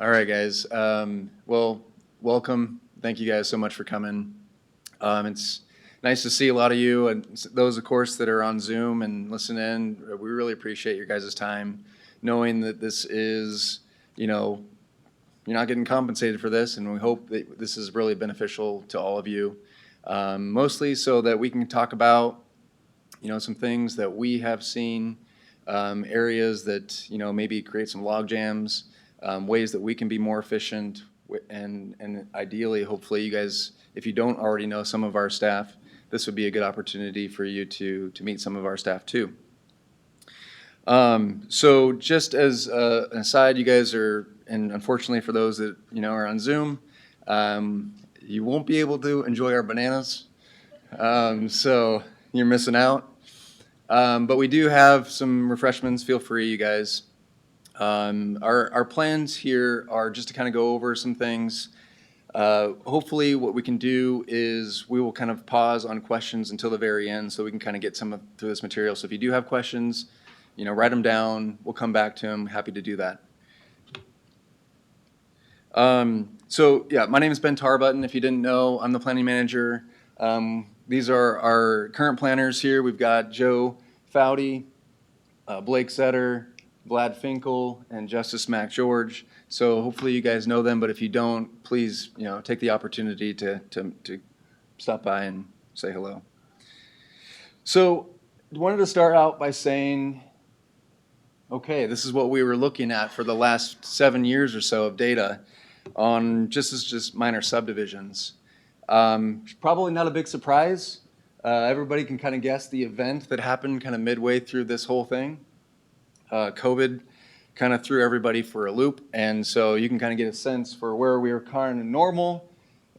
All right, guys. Well, welcome. Thank you guys so much for coming. It's nice to see a lot of you and those, of course, that are on Zoom and listen in. We really appreciate your guys' time, knowing that this is, you're not getting compensated for this, and we hope that this is really beneficial to all of you, mostly so that we can talk about, some things that we have seen, areas that, maybe create some log jams, ways that we can be more efficient, and ideally, hopefully, you guys, if you don't already know some of our staff, this would be a good opportunity for you to meet some of our staff too. So just as an aside, you guys are, and unfortunately for those that are on Zoom, you won't be able to enjoy our bananas, so you're missing out. But we do have some refreshments. Feel free, you guys. Our plans here are just to kind of go over some things. Hopefully what we can do is we will kind of pause on questions until the very end so we can kind of get some through this material. So if you do have questions, write them down. We'll come back to them. Happy to do that. So yeah, my name is Ben Tarbutton. If you didn't know, I'm the planning manager. These are our current planners here. We've got Joe Foudy, Blake Setter, Vlad Finkel, and Justice Mac George. So hopefully you guys know them, but if you don't, please, take the opportunity to stop by and say hello. So I wanted to start out by saying, okay, this is what we were looking at for the last 7 years or so of data on just minor subdivisions. Probably not a big surprise. Everybody can kind of guess the event that happened kind of midway through this whole thing. COVID kind of threw everybody for a loop, and so you can kind of get a sense for where we were kind of normal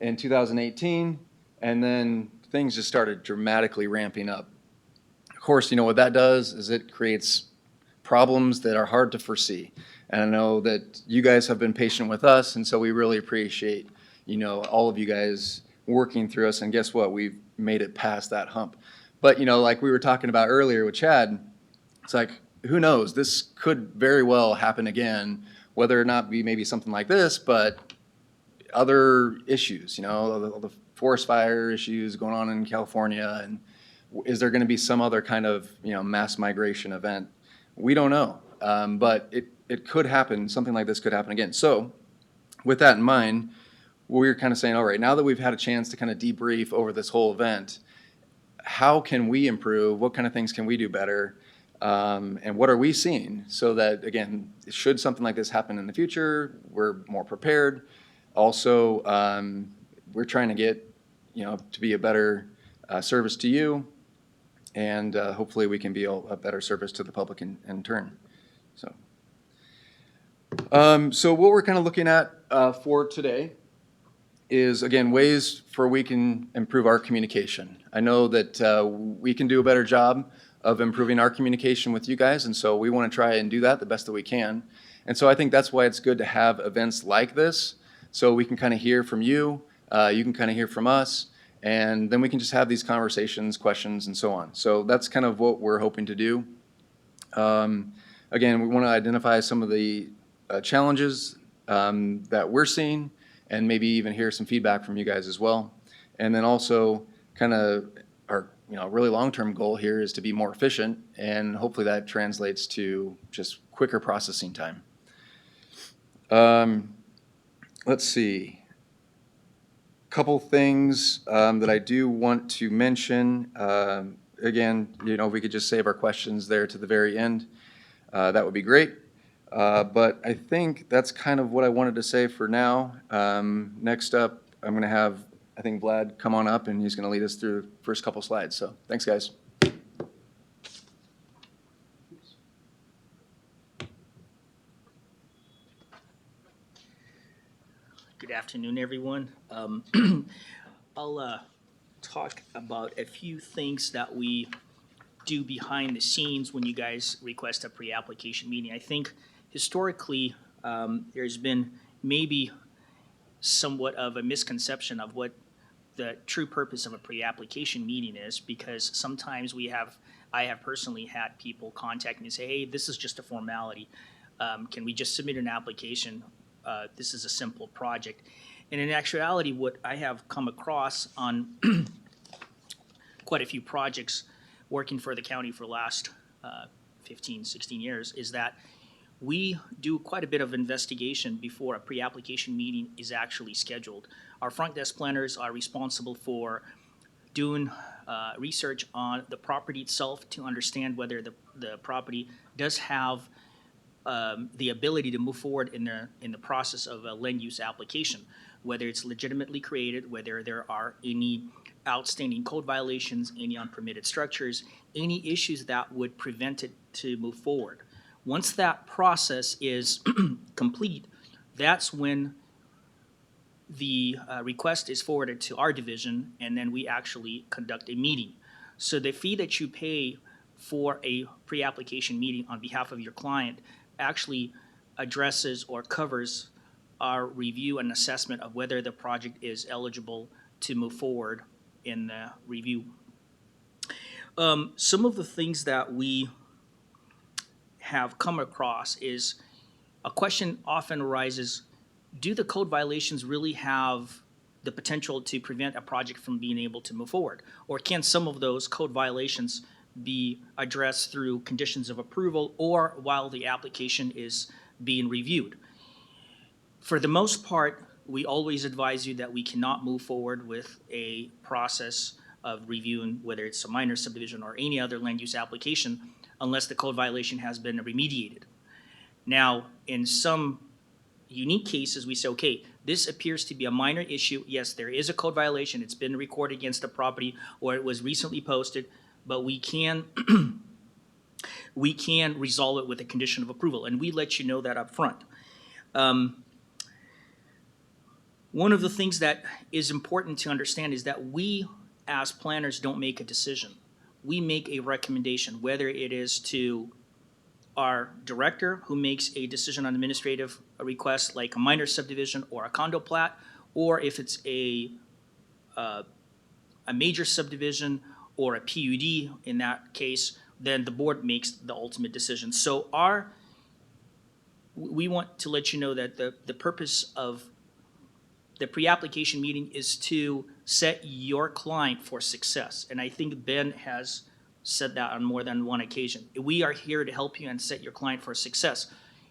in 2018, and then things just started dramatically ramping up. Of course, what that does is it creates problems that are hard to foresee, and I know that you guys have been patient with us, and so we really appreciate all of you guys working through us, and guess what, we've made it past that hump. But like we were talking about earlier with Chad, it's like, who knows, this could very well happen again, whether or not be maybe something like this, but other issues, all the forest fire issues going on in California, and is there going to be some other kind of mass migration event? We don't know, but it could happen. Something like this could happen again. So with that in mind, we're kind of saying, all right, now that we've had a chance to kind of debrief over this whole event, how can we improve? What kind of things can we do better? And what are we seeing so that, again, should something like this happen in the future, we're more prepared. Also, we're trying to get, to be a better service to you, and hopefully we can be a better service to the public in turn. So what we're kind of looking at for today is, again, ways for we can improve our communication. I know that we can do a better job of improving our communication with you guys, and so we want to try and do that the best that we can. And so I think that's why it's good to have events like this, so we can kind of hear from you, you can kind of hear from us, and then we can just have these conversations, questions, and so on. So that's kind of what we're hoping to do. Again, we want to identify some of the challenges that we're seeing, and maybe even hear some feedback from you guys as well. And then also kind of our really long-term goal here is to be more efficient, and hopefully that translates to just quicker processing time. Let's see. Couple things that I do want to mention. Again, if we could just save our questions there to the very end, that would be great. But I think that's kind of what I wanted to say for now. Next up, I'm going to have, I think, Vlad come on up, and he's going to lead us through the first couple slides. So thanks, guys. Good afternoon, everyone. I'll talk about a few things that we do behind the scenes when you guys request a pre-application meeting. I think historically there's been maybe somewhat of a misconception of what the true purpose of a pre-application meeting is, because sometimes I have personally had people contact me and say, hey, this is just a formality. Can we just submit an application this is a simple project. And in actuality, what I have come across on quite a few projects working for the county for the last 15, 16 years is that we do quite a bit of investigation before a pre-application meeting is actually scheduled. Our front desk planners are responsible for doing research on the property itself to understand whether the property does have the ability to move forward in the process of a land use application, whether it's legitimately created, whether there are any outstanding code violations, any unpermitted structures, any issues that would prevent it to move forward. Once that process is complete, that's when the request is forwarded to our division, and then we actually conduct a meeting. So the fee that you pay for a pre-application meeting on behalf of your client actually addresses or covers our review and assessment of whether the project is eligible to move forward in the review. Some of the things that we have come across is a question often arises, do the code violations really have the potential to prevent a project from being able to move forward? Or can some of those code violations be addressed through conditions of approval or while the application is being reviewed? For the most part, we always advise you that we cannot move forward with a process of reviewing, whether it's a minor subdivision or any other land use application, unless the code violation has been remediated. Now, in some unique cases, we say, okay, this appears to be a minor issue. Yes, there is a code violation. It's been recorded against the property or it was recently posted, but we can we can resolve it with a condition of approval, and we let you know that up front. One of the things that is important to understand is that we, as planners, don't make a decision. We make a recommendation, whether it is to our director who makes a decision on administrative request like a minor subdivision or a condo plat, or if it's a major subdivision or a PUD in that case, then the board makes the ultimate decision. So we want to let you know that the purpose of the pre-application meeting is to set your client for success. And I think Ben has said that on more than one occasion. We are here to help you and set your client for success,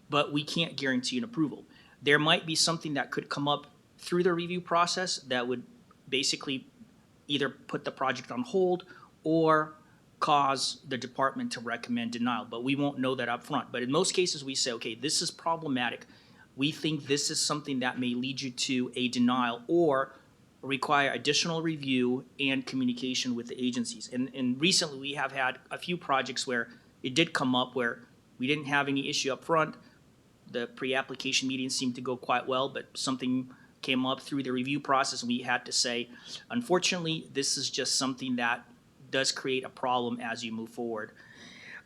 but we can't guarantee an approval. There might be something that could come up through the review process that would basically either put the project on hold or cause the department to recommend denial, but we won't know that up front. But in most cases, we say, okay, this is problematic. We think this is something that may lead you to a denial or require additional review and communication with the agencies. And recently we have had a few projects where it did come up where we didn't have any issue up front. The pre-application meeting seemed to go quite well, but something came up through the review process and we had to say, unfortunately, this is just something that does create a problem as you move forward.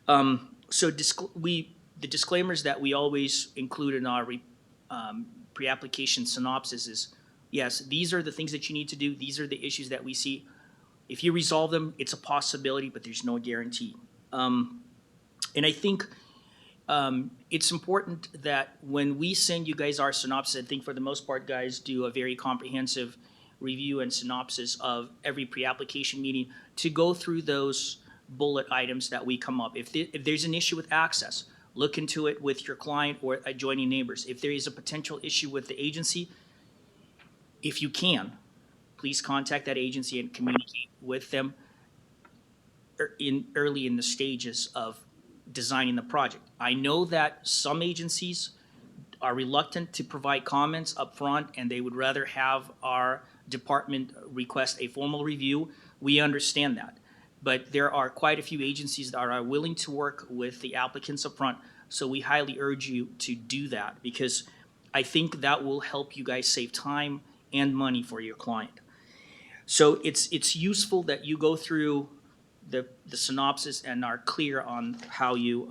So the disclaimers that we always include in our pre-application synopsis is, yes, these are the things that you need to do. These are the issues that we see. If you resolve them, it's a possibility, but there's no guarantee. And I think it's important that when we send you guys our synopsis, I think for the most part, guys do a very comprehensive review and synopsis of every pre-application meeting to go through those bullet items that we come up. If there's an issue with access, look into it with your client or adjoining neighbors. If there is a potential issue with the agency, if you can, please contact that agency and communicate with them early in the stages of designing the project. I know that some agencies are reluctant to provide comments up front and they would rather have our department request a formal review. We understand that. But there are quite a few agencies that are willing to work with the applicants up front, so we highly urge you to do that because I think that will help you guys save time and money for your client. So it's useful that you go through the synopsis and are clear on how you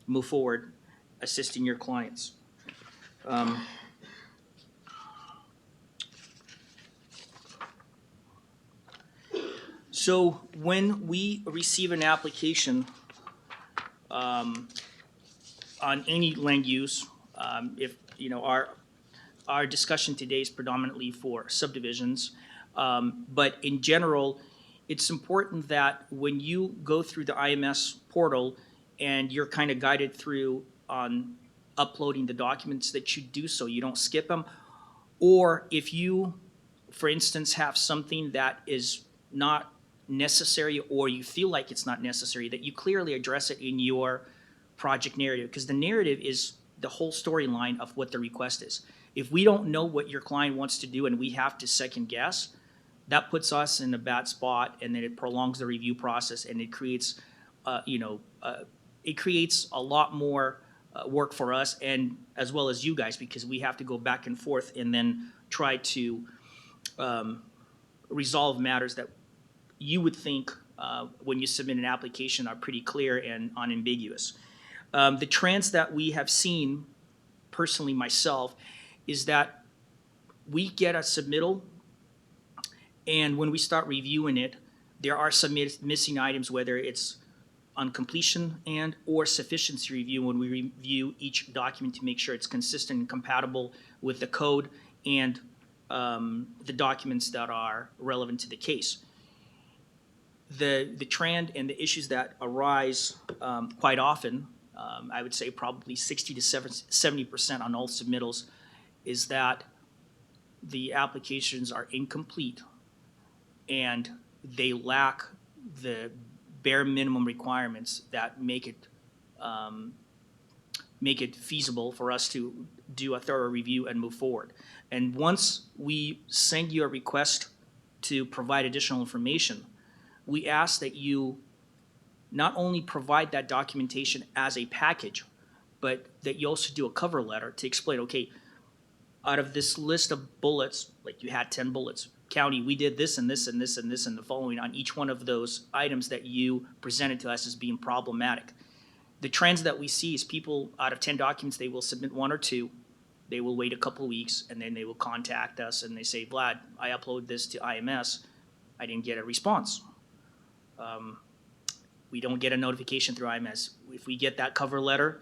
move forward assisting your clients. So when we receive an application on any land use, if you know our discussion today is predominantly for subdivisions. But in general, it's important that when you go through the IMS portal and you're kind of guided through on uploading the documents, that you do so, you don't skip them. Or if you, for instance, have something that is not necessary or you feel like it's not necessary, that you clearly address it in your project narrative, because the narrative is the whole storyline of what the request is. If we don't know what your client wants to do and we have to second guess, that puts us in a bad spot, and then it prolongs the review process, and it creates, it creates a lot more work for us and as well as you guys, because we have to go back and forth and then try to resolve matters that you would think when you submit an application are pretty clear and unambiguous. The trends that we have seen, personally myself, is that we get a submittal, and when we start reviewing it, there are some missing items, whether it's on completion and or sufficiency review, when we review each document to make sure it's consistent and compatible with the code and the documents that are relevant to the case. The trend and the issues that arise quite often, I would say probably 60 to 70% on all submittals, is that the applications are incomplete and they lack the bare minimum requirements that make it feasible for us to do a thorough review and move forward. And once we send you a request to provide additional information, we ask that you not only provide that documentation as a package, but that you also do a cover letter to explain, okay, out of this list of bullets, like you had 10 bullets, county, we did this and this and this and this and the following on each one of those items that you presented to us as being problematic. The trends that we see is people, out of 10 documents, they will submit 1 or 2. They will wait a couple of weeks, and then they will contact us and they say, Vlad, I uploaded this to IMS. I didn't get a response. We don't get a notification through IMS. If we get that cover letter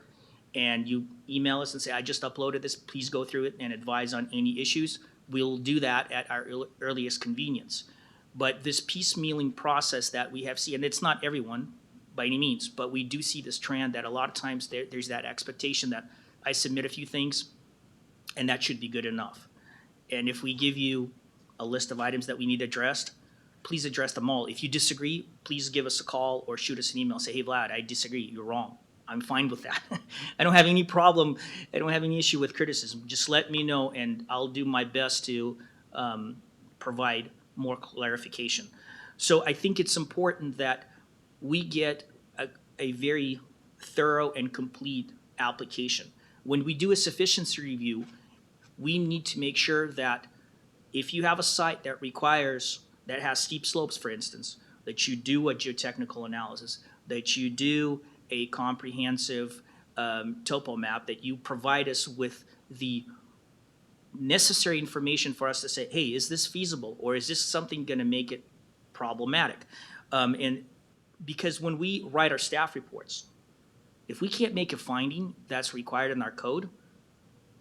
and you email us and say, I just uploaded this, please go through it and advise on any issues, we'll do that at our earliest convenience. But this piecemealing process that we have seen, and it's not everyone by any means, but we do see this trend that a lot of times there's that expectation that I submit a few things and that should be good enough. And if we give you a list of items that we need addressed, please address them all. If you disagree, please give us a call or shoot us an email. Say, hey, Vlad, I disagree. You're wrong. I'm fine with that. I don't have any problem. I don't have any issue with criticism. Just let me know, and I'll do my best to provide more clarification. So I think it's important that we get a very thorough and complete application. When we do a sufficiency review, we need to make sure that if you have a site that has steep slopes, for instance, that you do a geotechnical analysis, that you do a comprehensive topo map, that you provide us with the necessary information for us to say, hey, is this feasible, or is this something going to make it problematic? And because when we write our staff reports, if we can't make a finding that's required in our code,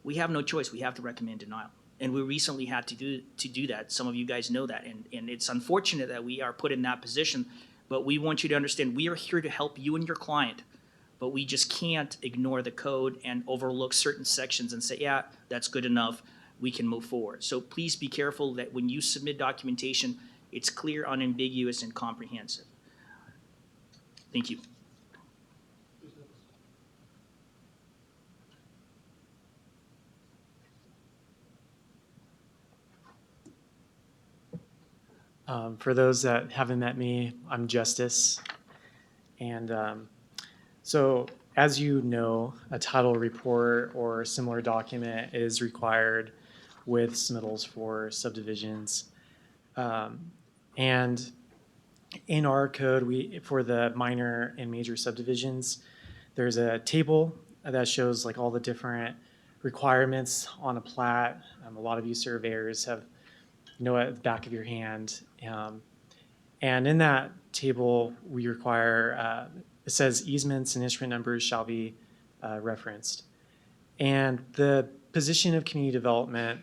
we have no choice. We have to recommend denial. And we recently had to do that. Some of you guys know that. And it's unfortunate that we are put in that position, but we want you to understand we are here to help you and your client, but we just can't ignore the code and overlook certain sections and say, yeah, that's good enough, we can move forward. So please be careful that when you submit documentation, it's clear, unambiguous, and comprehensive. Thank you. For those that haven't met me, I'm Justice. And so as you know, a title report or similar document is required with submittals for subdivisions. And in our code, for the minor and major subdivisions, there's a table that shows like all the different requirements on a plat. A lot of you surveyors have at the back of your hand. And in that table, we require, it says easements and instrument numbers shall be referenced. And the position of community development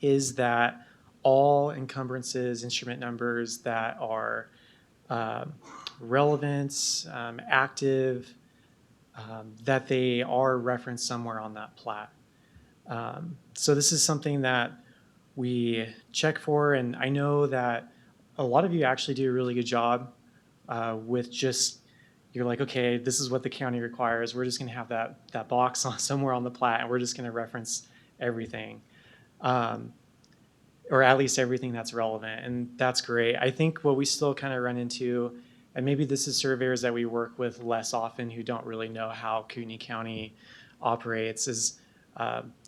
is that all encumbrances, instrument numbers that are relevant, active, that they are referenced somewhere on that plat. So this is something that we check for, and I know that a lot of you actually do a really good job with just, you're like, okay, this is what the county requires. We're just going to have that box on somewhere on the plat, and we're just going to reference everything, or at least everything that's relevant, and that's great. I think what we still kind of run into, and maybe this is surveyors that we work with less often who don't really know how Kootenai County operates, is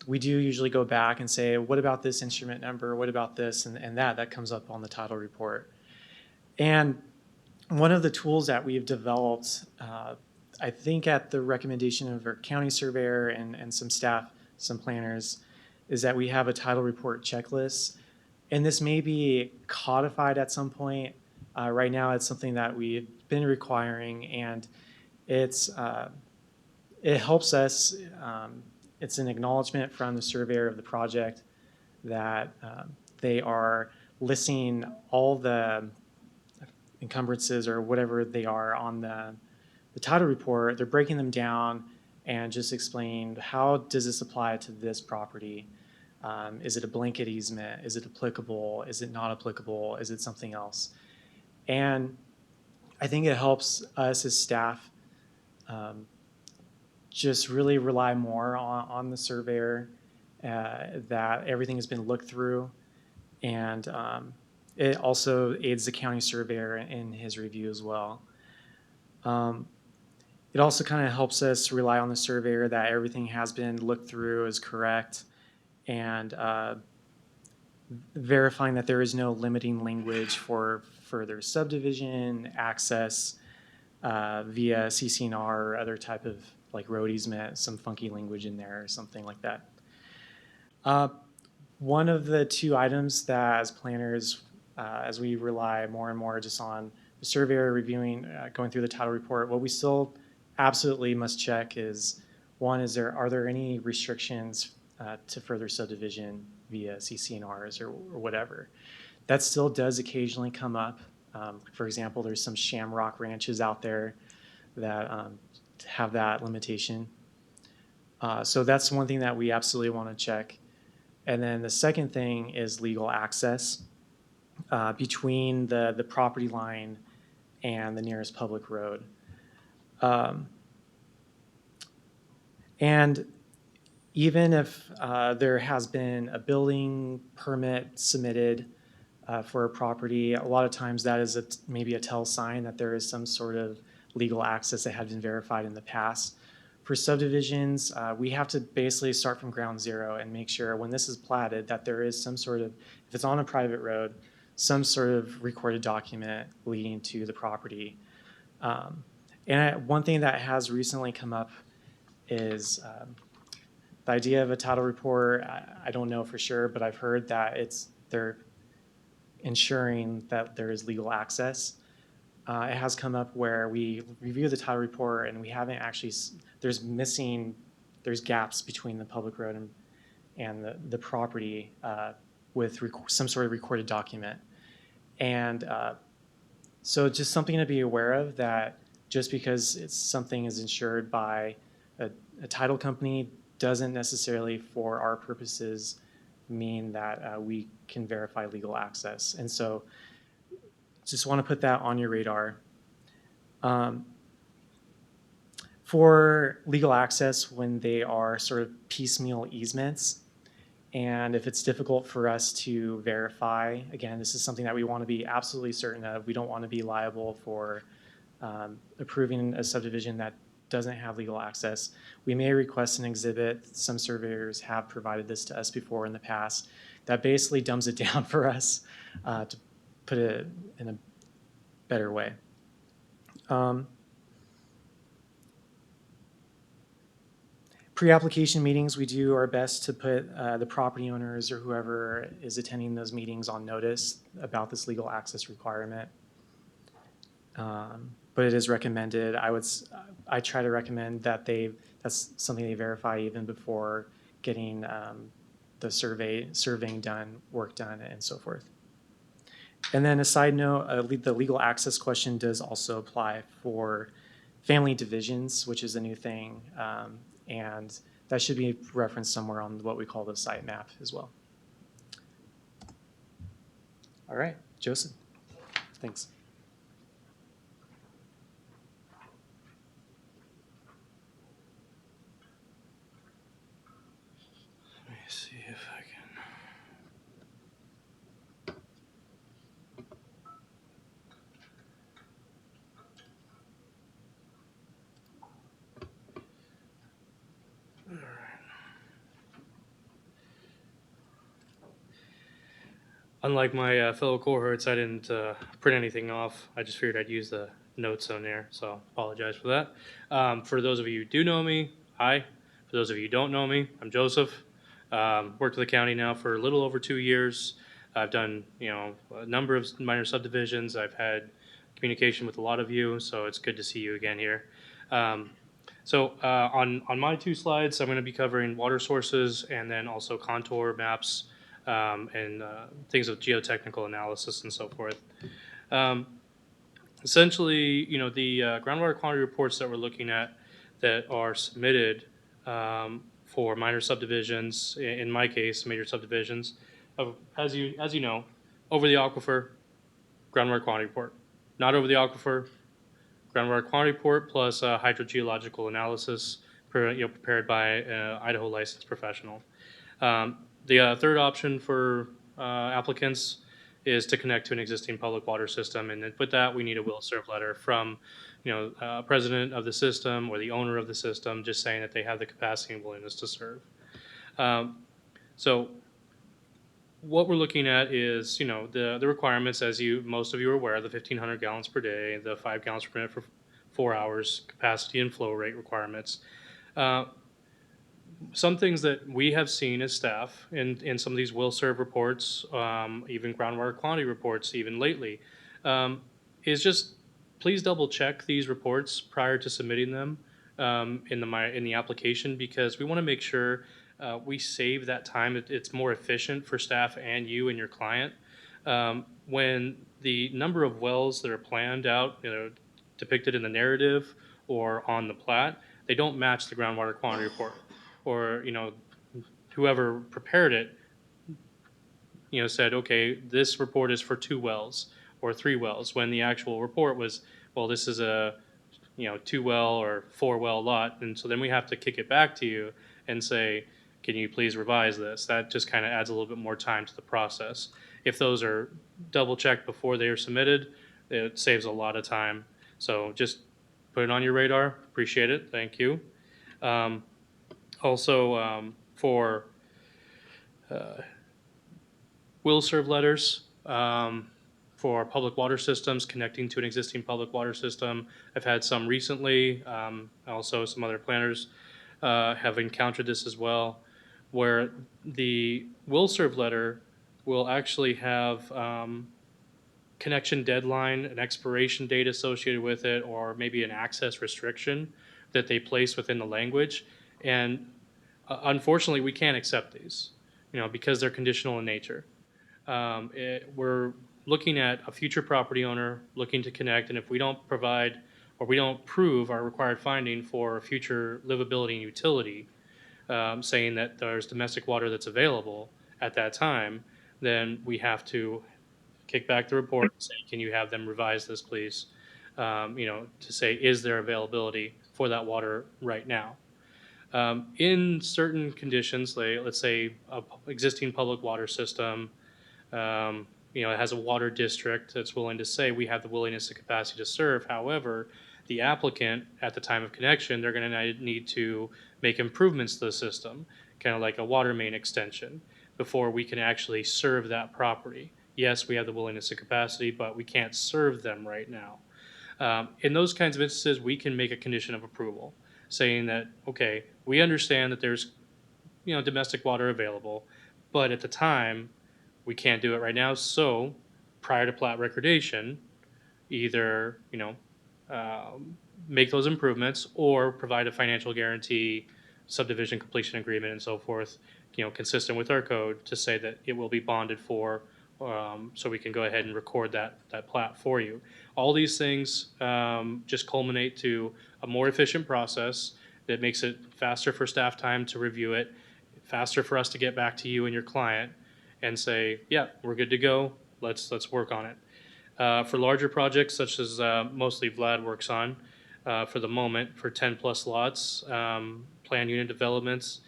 we do usually go back and say, what about this instrument number? What about this? And that comes up on the title report. And one of the tools that we've developed, I think at the recommendation of our county surveyor and some staff, some planners, is that we have a title report checklist. And this may be codified at some point. Right now, it's something that we've been requiring, and it helps us. It's an acknowledgement from the surveyor of the project that they are listing all the encumbrances or whatever they are on the title report. They're breaking them down and just explaining, how does this apply to this property? Is it a blanket easement? Is it applicable? Is it not applicable? Is it something else? And I think it helps us as staff just really rely more on the surveyor, that everything has been looked through, and it also aids the county surveyor in his review as well. It also kind of helps us rely on the surveyor that everything has been looked through, is correct, and verifying that there is no limiting language for further subdivision, access via CC&R or other type of like road easement, some funky language in there or something like that. One of the two items that as planners, as we rely more and more just on the surveyor reviewing, going through the title report, what we still absolutely must check is, one, are there any restrictions to further subdivision via CC&Rs or whatever? That still does occasionally come up. For example, there's some shamrock ranches out there that have that limitation. So that's one thing that we absolutely want to check. And then the second thing is legal access between the property line and the nearest public road. And even if there has been a building permit submitted for a property, a lot of times that is maybe a tell sign that there is some sort of legal access that had been verified in the past. For subdivisions, we have to basically start from ground zero and make sure when this is platted that there is some sort of, if it's on a private road, some sort of recorded document leading to the property. And one thing that has recently come up is the idea of a title report. I don't know for sure, but I've heard that they're ensuring that there is legal access. It has come up where we review the title report and we haven't actually, there's gaps between the public road and the property with some sort of recorded document. And so just something to be aware of, that just because something is insured by a title company doesn't necessarily, for our purposes, mean that we can verify legal access. And so just want to put that on your radar. For legal access, when they are sort of piecemeal easements, and if it's difficult for us to verify, again, this is something that we want to be absolutely certain of. We don't want to be liable for approving a subdivision that doesn't have legal access. We may request an exhibit. Some surveyors have provided this to us before in the past. That basically dumbs it down for us, to put it in a better way. Pre-application meetings, we do our best to put the property owners or whoever is attending those meetings on notice about this legal access requirement. But it is recommended. I try to recommend that that's something they verify even before getting the surveying done, work done, and so forth. And then a side note, the legal access question does also apply for family divisions, which is a new thing. And that should be referenced somewhere on what we call the site map as well. All right, Joseph, thanks. Let me see if I can. All right. Unlike my fellow cohorts, I didn't print anything off. I just figured I'd use the notes on there, so apologize for that. For those of you who do know me, hi. For those of you who don't know me, I'm Joseph. Worked with the county now for a little over 2 years. I've done, a number of minor subdivisions. I've had communication with a lot of you, so it's good to see you again here. On my 2 slides, I'm going to be covering water sources and then also contour maps and things of geotechnical analysis and so forth. Essentially, the groundwater quantity reports that we're looking at that are submitted for minor subdivisions, in my case, major subdivisions, as you know, over the aquifer, groundwater quantity report. Not over the aquifer, groundwater quantity report plus hydrogeological analysis prepared by Idaho licensed professional. The third option for applicants is to connect to an existing public water system, and then with that, we need a will serve letter from, president of the system or the owner of the system, just saying that they have the capacity and willingness to serve. So, what we're looking at is, the requirements, as most of you are aware, the 1,500 gallons per day, the 5 gallons per minute for 4 hours, capacity and flow rate requirements. Some things that we have seen as staff in some of these will serve reports, even groundwater quantity reports, even lately, is just please double check these reports prior to submitting them in the application, because we want to make sure we save that time. It's more efficient for staff and you and your client. When the number of wells that are planned out, depicted in the narrative or on the plat, they don't match the groundwater quantity report, or whoever prepared it said, okay, this report is for 2 wells or 3 wells, when the actual report was, well, this is a 2 well or 4 well lot. And so then we have to kick it back to you and say, can you please revise this? That just kind of adds a little bit more time to the process. If those are double checked before they are submitted, it saves a lot of time. So just put it on your radar. Appreciate it. Thank you. Also, for will serve letters for public water systems connecting to an existing public water system. I've had some recently. Also, some other planners have encountered this as well, where the will serve letter will actually have connection deadline, an expiration date associated with it, or maybe an access restriction that they place within the language. And unfortunately, we can't accept these, because they're conditional in nature. We're looking at a future property owner looking to connect, and if we don't provide or we don't prove our required finding for future livability and utility, saying that there's domestic water that's available at that time, then we have to kick back the report and say, can you have them revise this, please? To say, is there availability for that water right now? In certain conditions, let's say a existing public water system, it has a water district that's willing to say we have the willingness and capacity to serve. However, the applicant at the time of connection, they're going to need to make improvements to the system, kind of like a water main extension, before we can actually serve that property. Yes, we have the willingness and capacity, but we can't serve them right now. In those kinds of instances, we can make a condition of approval, saying that, okay, we understand that there's domestic water available, but at the time we can't do it right now. So prior to plat recordation, either make those improvements or provide a financial guarantee subdivision completion agreement and so forth, consistent with our code to say that it will be bonded for, so we can go ahead and record that plat for you. All these things just culminate to a more efficient process that makes it faster for staff time to review it, faster for us to get back to you and your client and say, yeah, we're good to go. Let's work on it. For larger projects, such as mostly Vlad works on for the moment, for 10 plus lots, plan unit developments,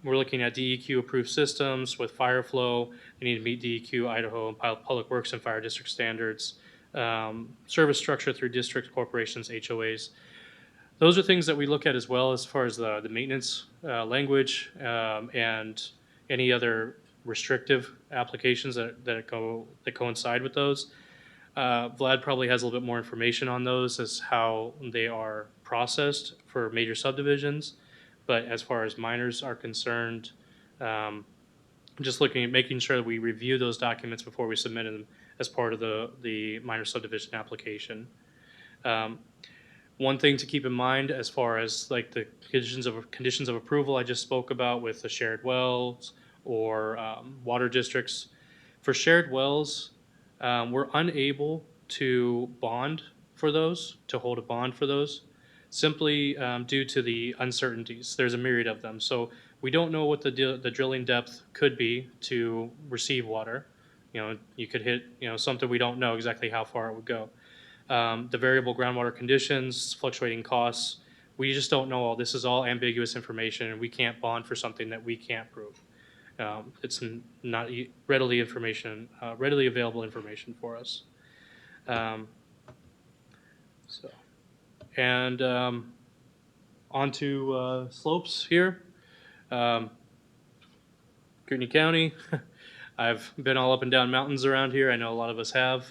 we're looking at DEQ approved systems with fire flow. They need to meet DEQ, Idaho, and Public Works and Fire District standards. Service structure through district corporations, HOAs. Those are things that we look at as well as far as the maintenance language and any other restrictive applications that coincide with those. Vlad probably has a little bit more information on those as how they are processed for major subdivisions. But as far as minors are concerned, just looking at making sure that we review those documents before we submit them as part of the minor subdivision application. One thing to keep in mind as far as like the conditions of approval I just spoke about with the shared wells or water districts. For shared wells, we're unable to bond for those, to hold a bond for those, simply due to the uncertainties. There's a myriad of them. So we don't know what the drilling depth could be to receive water. You could hit, something we don't know exactly how far it would go. The variable groundwater conditions, fluctuating costs, we just don't know all. This is all ambiguous information, and we can't bond for something that we can't prove. It's not readily available information for us. Onto slopes here. Kootenai County. I've been all up and down mountains around here. I know a lot of us have.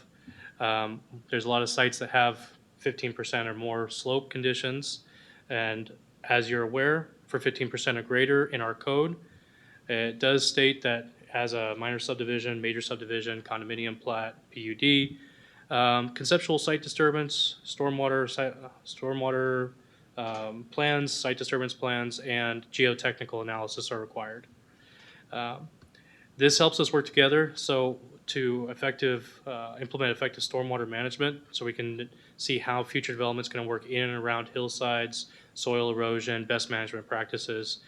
There's a lot of sites that have 15% or more slope conditions. And as you're aware, for 15% or greater in our code, it does state that as a minor subdivision, major subdivision, condominium plat, PUD, conceptual site disturbance, stormwater plans, site disturbance plans, and geotechnical analysis are required. This helps us work together to implement effective stormwater management, so we can see how future development is going to work in and around hillsides, soil erosion, best management practices.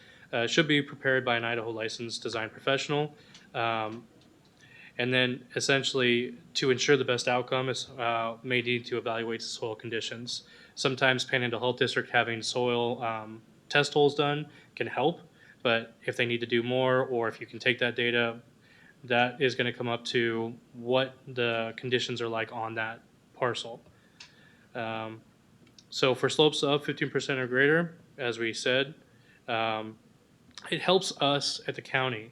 Should be prepared by an Idaho licensed design professional. And then essentially to ensure the best outcome is may need to evaluate the soil conditions. Sometimes Panhandle Health District having soil test holes done can help, but if they need to do more, or if you can take that data, that is going to come up to what the conditions are like on that parcel. So for slopes of 15% or greater, as we said, it helps us at the county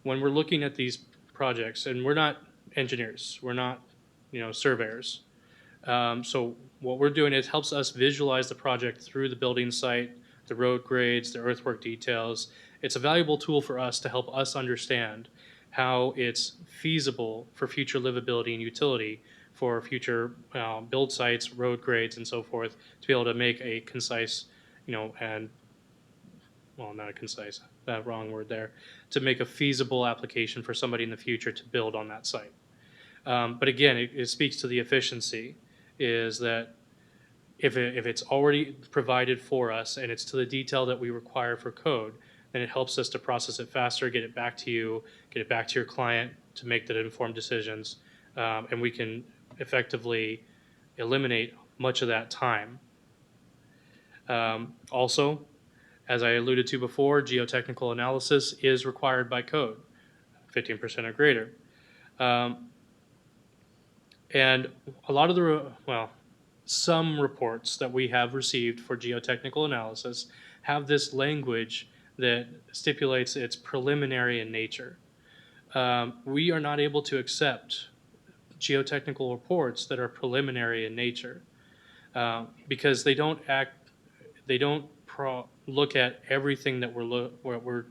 when we're looking at these projects, and we're not engineers, we're not surveyors. So what we're doing is helps us visualize the project through the building site, the road grades, the earthwork details. It's a valuable tool for us to help us understand how it's feasible for future livability and utility for future build sites, road grades, and so forth, to be able to make a concise, not a concise, that wrong word there, to make a feasible application for somebody in the future to build on that site. But again, it speaks to the efficiency, is that if it's already provided for us and it's to the detail that we require for code, then it helps us to process it faster, get it back to you, get it back to your client to make the informed decisions, and we can effectively eliminate much of that time. Also, as I alluded to before, geotechnical analysis is required by code, 15% or greater. And a lot of some reports that we have received for geotechnical analysis have this language that stipulates it's preliminary in nature. We are not able to accept geotechnical reports that are preliminary in nature because they don't look at everything that we're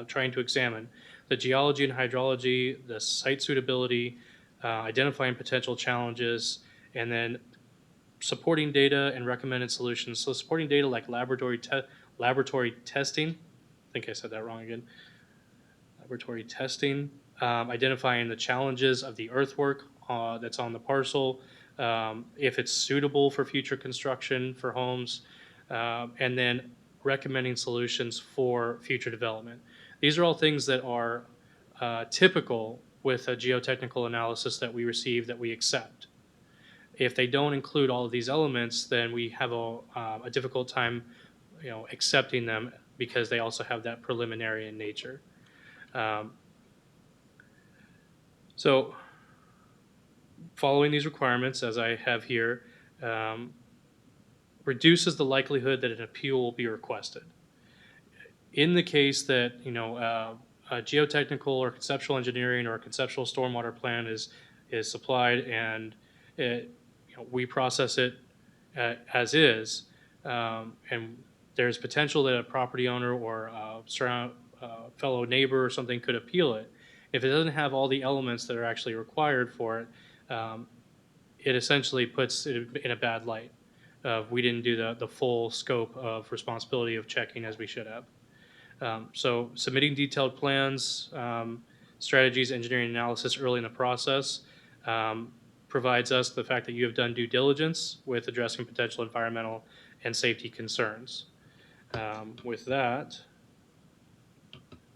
trying to examine. The geology and hydrology, the site suitability, identifying potential challenges, and then supporting data and recommended solutions. So supporting data like laboratory testing. I think I said that wrong again. Laboratory testing, identifying the challenges of the earthwork that's on the parcel, if it's suitable for future construction for homes, and then recommending solutions for future development. These are all things that are typical with a geotechnical analysis that we receive that we accept. If they don't include all of these elements, then we have a difficult time, accepting them because they also have that preliminary in nature. So following these requirements, as I have here, reduces the likelihood that an appeal will be requested. In the case that, a geotechnical or conceptual engineering or a conceptual stormwater plan is supplied and we process it as is, and there's potential that a property owner or fellow neighbor or something could appeal it. If it doesn't have all the elements that are actually required for it, it essentially puts it in a bad light. We didn't do the full scope of responsibility of checking as we should have. So submitting detailed plans, strategies, engineering analysis early in the process provides us the fact that you have done due diligence with addressing potential environmental and safety concerns. With that,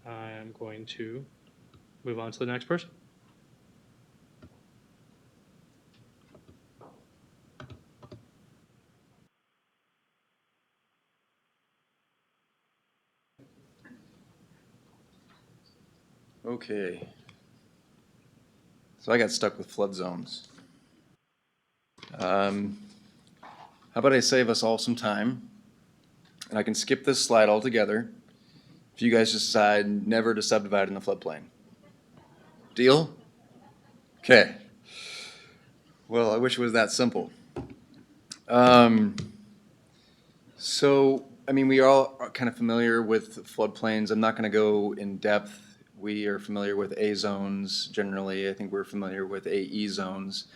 I am going to move on to the next person. Okay. So I got stuck with flood zones. How about I save us all some time, and I can skip this slide altogether if you guys just decide never to subdivide in the floodplain. Deal? Okay. Well, I wish it was that simple. So, I mean, we all are kind of familiar with floodplains. I'm not going to go in depth. We are familiar with A zones generally. I think we're familiar with AE zones.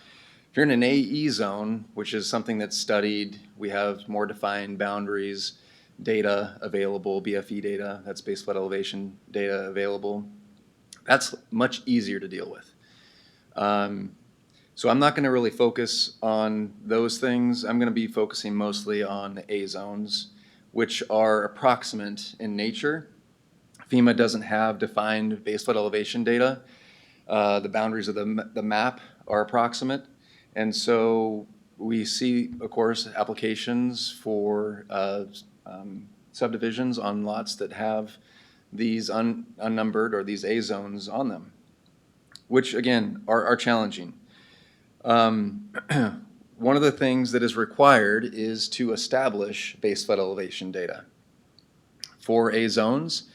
If you're in an AE zone, which is something that's studied, we have more defined boundaries, data available, BFE data, that's base flood elevation data available. That's much easier to deal with. So I'm not going to really focus on those things. I'm going to be focusing mostly on the A zones, which are approximate in nature. FEMA doesn't have defined base flood elevation data. The boundaries of the map are approximate. And so we see, of course, applications for subdivisions on lots that have these unnumbered or these A zones on them, which again are challenging. One of the things that is required is to establish base flood elevation data. For A zones,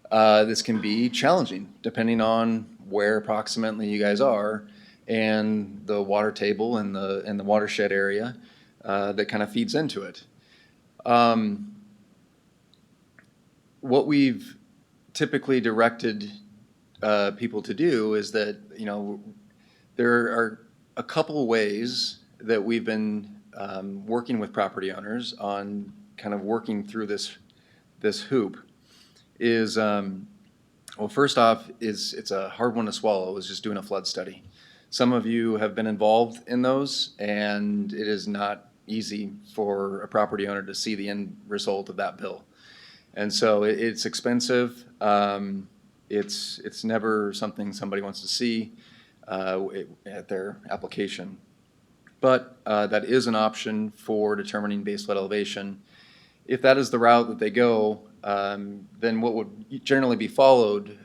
this can be challenging depending on where approximately you guys are and the water table and the watershed area that kind of feeds into it. What we've typically directed people to do is that, there are a couple ways that we've been working with property owners on kind of working through this hoop is, well, first off, it's a hard one to swallow, is just doing a flood study. Some of you have been involved in those, and it is not easy for a property owner to see the end result of that bill. And so it's expensive. It's never something somebody wants to see at their application. But that is an option for determining base flood elevation. If that is the route that they go, then what would generally be followed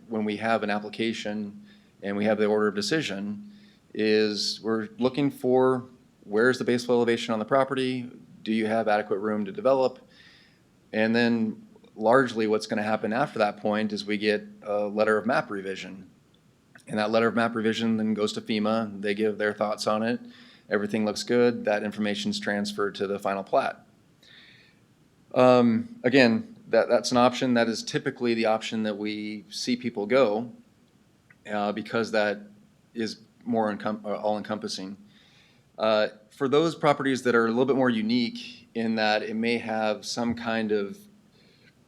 when we have an application and we have the order of decision is we're looking for where's the base flood elevation on the property, do you have adequate room to develop, and then largely what's going to happen after that point is we get a letter of map revision. And that letter of map revision then goes to FEMA, they give their thoughts on it, everything looks good, that information is transferred to the final plat. Again, that's an option. That is typically the option that we see people go because that is more all-encompassing. For those properties that are a little bit more unique in that it may have some kind of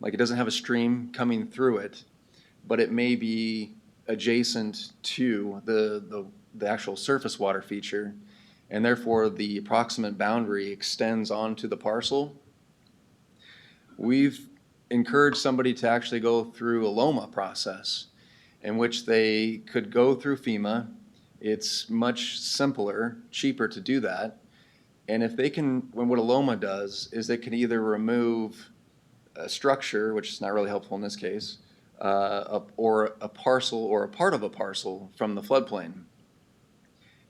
like it doesn't have a stream coming through it, but it may be adjacent to the actual surface water feature, and therefore the approximate boundary extends onto the parcel. We've encouraged somebody to actually go through a LOMA process in which they could go through FEMA. It's much simpler, cheaper to do that. And if they can, what a LOMA does is they can either remove a structure, which is not really helpful in this case, or a parcel or a part of a parcel from the floodplain.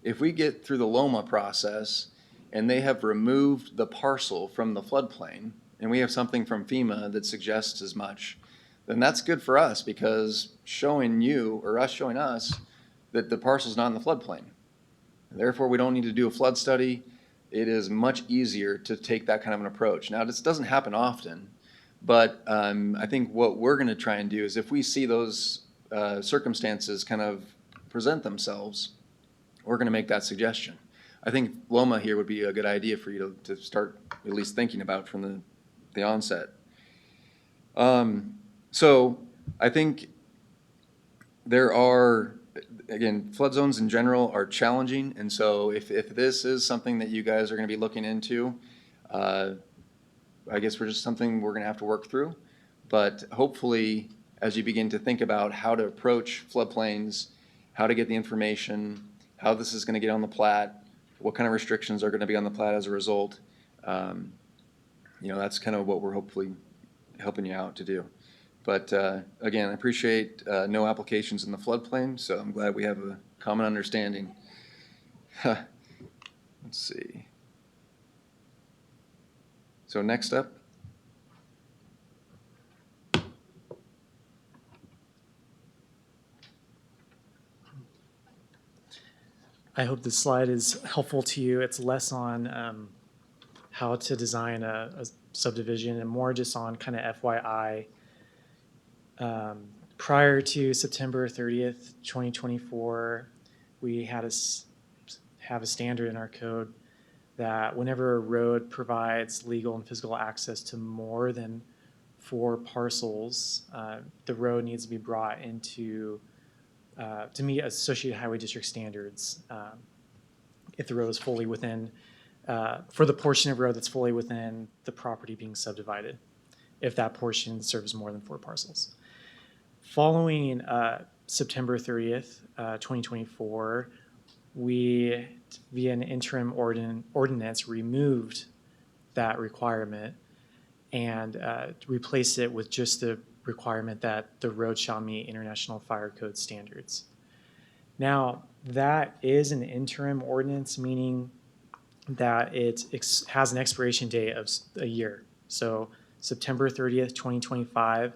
If we get through the LOMA process and they have removed the parcel from the floodplain, and we have something from FEMA that suggests as much, then that's good for us because showing you or us showing us that the parcel's not in the floodplain. Therefore, we don't need to do a flood study. It is much easier to take that kind of an approach. Now, this doesn't happen often, but I think what we're going to try and do is if we see those circumstances kind of present themselves, we're going to make that suggestion. I think LOMA here would be a good idea for you to start at least thinking about from the onset. So I think there are, again, flood zones in general are challenging, and so if this is something that you guys are going to be looking into, I guess we're just something we're going to have to work through. But hopefully, as you begin to think about how to approach floodplains, how to get the information, how this is going to get on the plat, what kind of restrictions are going to be on the plat as a result, that's kind of what we're hopefully helping you out to do. But again, I appreciate no applications in the floodplain, so I'm glad we have a common understanding. Let's see. So next up. I hope this slide is helpful to you. It's less on how to design a subdivision and more just on kind of FYI. Prior to September 30th, 2024, we have a standard in our code that whenever a road provides legal and physical access to more than 4 parcels, the road needs to be brought into to meet Associated Highway District standards if the road is fully within, for the portion of road that's fully within the property being subdivided, if that portion serves more than 4 parcels. Following September 30th, 2024, we, via an interim ordinance, removed that requirement and replaced it with just the requirement that the road shall meet International Fire Code standards. Now, that is an interim ordinance, meaning that it has an expiration date of a year. So September 30th, 2025,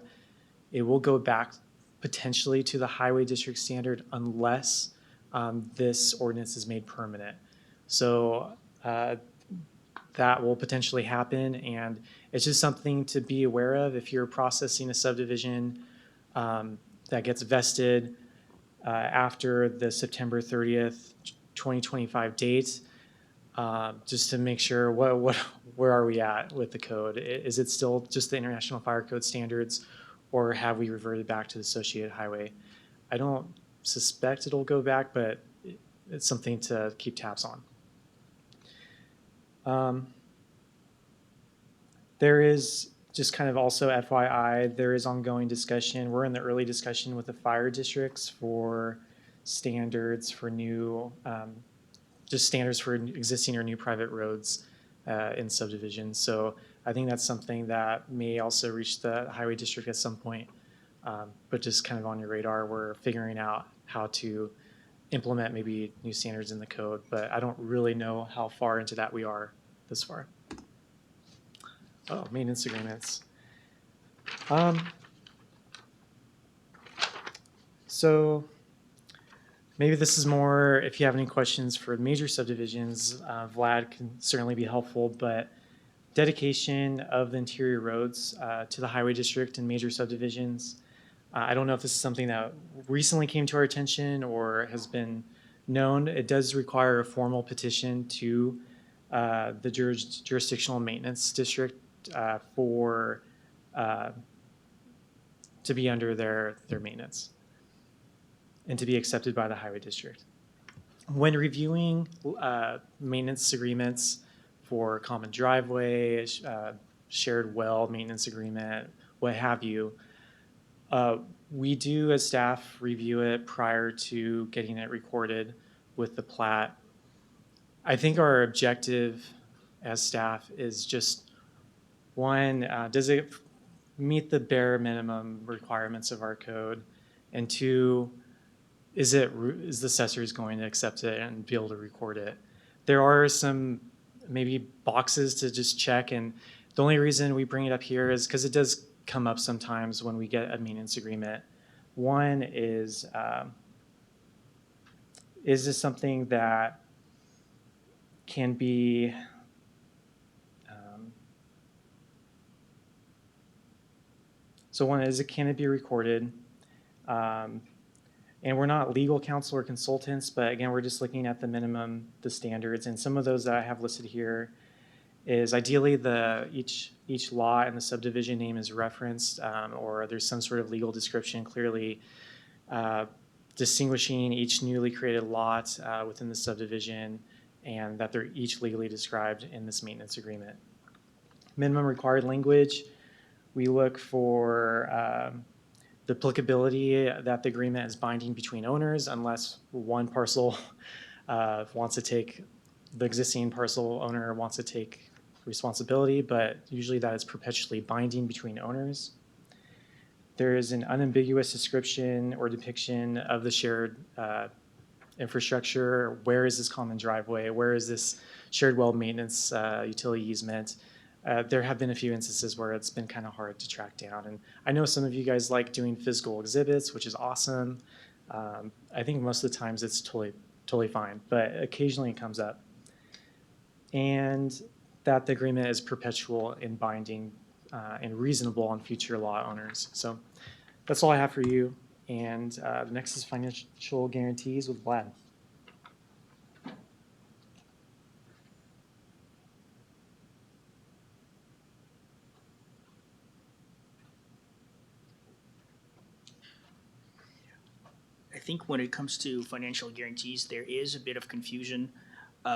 it will go back potentially to the Highway District standard unless this ordinance is made permanent. So that will potentially happen, and it's just something to be aware of if you're processing a subdivision that gets vested after the September 30th, 2025 date, just to make sure where are we at with the code? Is it still just the International Fire Code standards, or have we reverted back to the Associated Highway? I don't suspect it'll go back, but it's something to keep tabs on. There is just kind of also FYI, there is ongoing discussion. We're in the early discussion with the fire districts for standards for new, just standards for existing or new private roads in subdivisions. So I think that's something that may also reach the highway district at some point, but just kind of on your radar. We're figuring out how to implement maybe new standards in the code, but I don't really know how far into that we are this far. Oh, maintenance agreements. So maybe this is more, if you have any questions for major subdivisions, Vlad can certainly be helpful, but dedication of the interior roads to the highway district and major subdivisions. I don't know if this is something that recently came to our attention or has been known. It does require a formal petition to the jurisdictional maintenance district for to be under their maintenance and to be accepted by the highway district. When reviewing maintenance agreements for common driveway, shared well maintenance agreement, what have you, we do as staff review it prior to getting it recorded with the plat. I think our objective as staff is just one, does it meet the bare minimum requirements of our code? And two, is the assessors going to accept it and be able to record it? There are some maybe boxes to just check, and the only reason we bring it up here is because it does come up sometimes when we get a maintenance agreement. One is this something that can be so one is, can it be recorded? And we're not legal counsel or consultants, but again, we're just looking at the minimum, the standards, and some of those that I have listed here is ideally each lot and the subdivision name is referenced, or there's some sort of legal description clearly distinguishing each newly created lot within the subdivision, and that they're each legally described in this maintenance agreement. Minimum required language, we look for the applicability that the agreement is binding between owners unless one parcel wants to take, the existing parcel owner wants to take responsibility, but usually that is perpetually binding between owners. There is an unambiguous description or depiction of the shared infrastructure. Where is this common driveway? Where is this shared well maintenance utility easement? There have been a few instances where it's been kind of hard to track down. And I know some of you guys like doing physical exhibits, which is awesome. I think most of the times it's totally fine, but occasionally it comes up. And that the agreement is perpetual in binding and reasonable on future lot owners. So that's all I have for you. And the next is financial guarantees with Vlad. I think when it comes to financial guarantees, there is a bit of confusion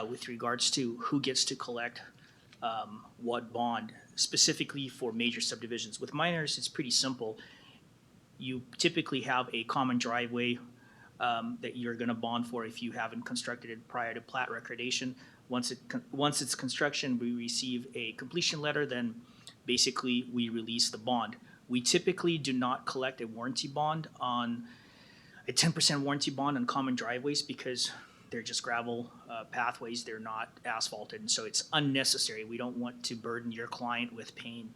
with regards to who gets to collect what bond, specifically for major subdivisions. With minors, it's pretty simple. You typically have a common driveway that you're going to bond for if you haven't constructed it prior to plat recordation. Once it's construction, we receive a completion letter, then basically we release the bond. We typically do not collect a warranty bond on a 10% warranty bond on common driveways because they're just gravel pathways, they're not asphalted, and so it's unnecessary. We don't want to burden your client with paying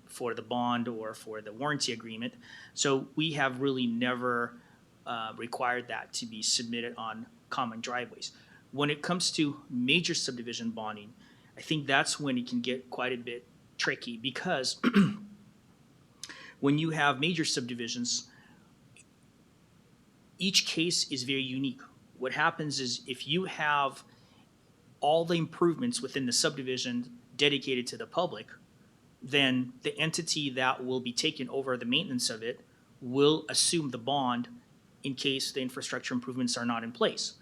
for the bond or for the warranty agreement. So we have really never required that to be submitted on common driveways. When it comes to major subdivision bonding, I think that's when it can get quite a bit tricky because when you have major subdivisions, each case is very unique. What happens is if you have all the improvements within the subdivision dedicated to the public, then the entity that will be taking over the maintenance of it will assume the bond in case the infrastructure improvements are not in place.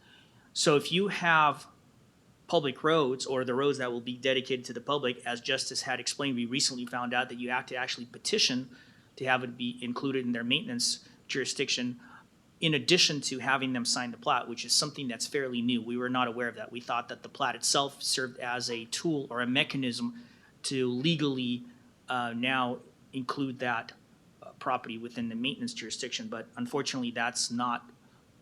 So if you have public roads or the roads that will be dedicated to the public, as Justice had explained, we recently found out that you have to actually petition to have it be included in their maintenance jurisdiction in addition to having them sign the plat, which is something that's fairly new. We were not aware of that. We thought that the plat itself served as a tool or a mechanism to legally now include that property within the maintenance jurisdiction, but unfortunately that's not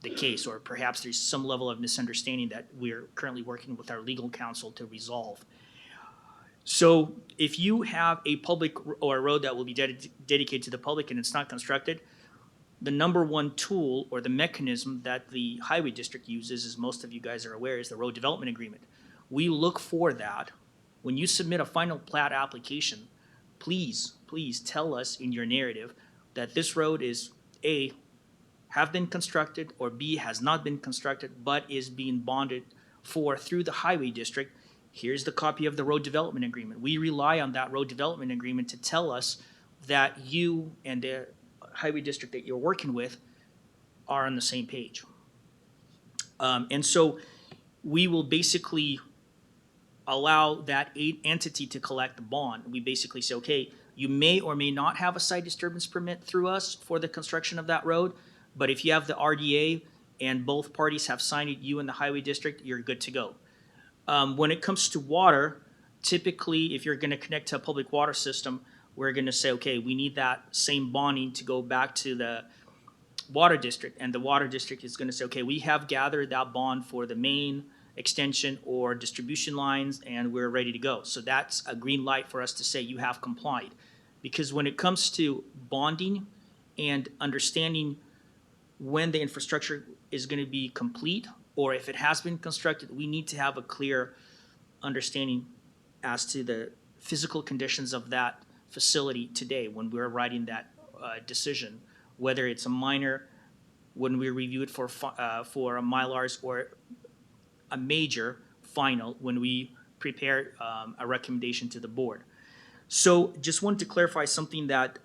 the case, or perhaps there's some level of misunderstanding that we're currently working with our legal counsel to resolve. So if you have a public or a road that will be dedicated to the public and it's not constructed, the number one tool or the mechanism that the highway district uses, as most of you guys are aware, is the road development agreement. We look for that. When you submit a final plat application, please tell us in your narrative that this road is A, have been constructed, or B, has not been constructed, but is being bonded for through the highway district. Here's the copy of the road development agreement. We rely on that road development agreement to tell us that you and the highway district that you're working with are on the same page. And so we will basically allow that entity to collect the bond. We basically say, okay, you may or may not have a site disturbance permit through us for the construction of that road, but if you have the RDA and both parties have signed it, you and the highway district, you're good to go. When it comes to water, typically, if you're gonna connect to a public water system, we're gonna say, okay, we need that same bonding to go back to the water district, and the water district is gonna say, okay, we have gathered that bond for the main extension or distribution lines, and we're ready to go. So that's a green light for us to say you have complied. Because when it comes to bonding and understanding when the infrastructure is gonna be complete, or if it has been constructed, we need to have a clear understanding as to the physical conditions of that facility today when we're writing that decision, whether it's a minor, when we review it for a Mylars, or a major final when we prepare a recommendation to the board. So just wanted to clarify something that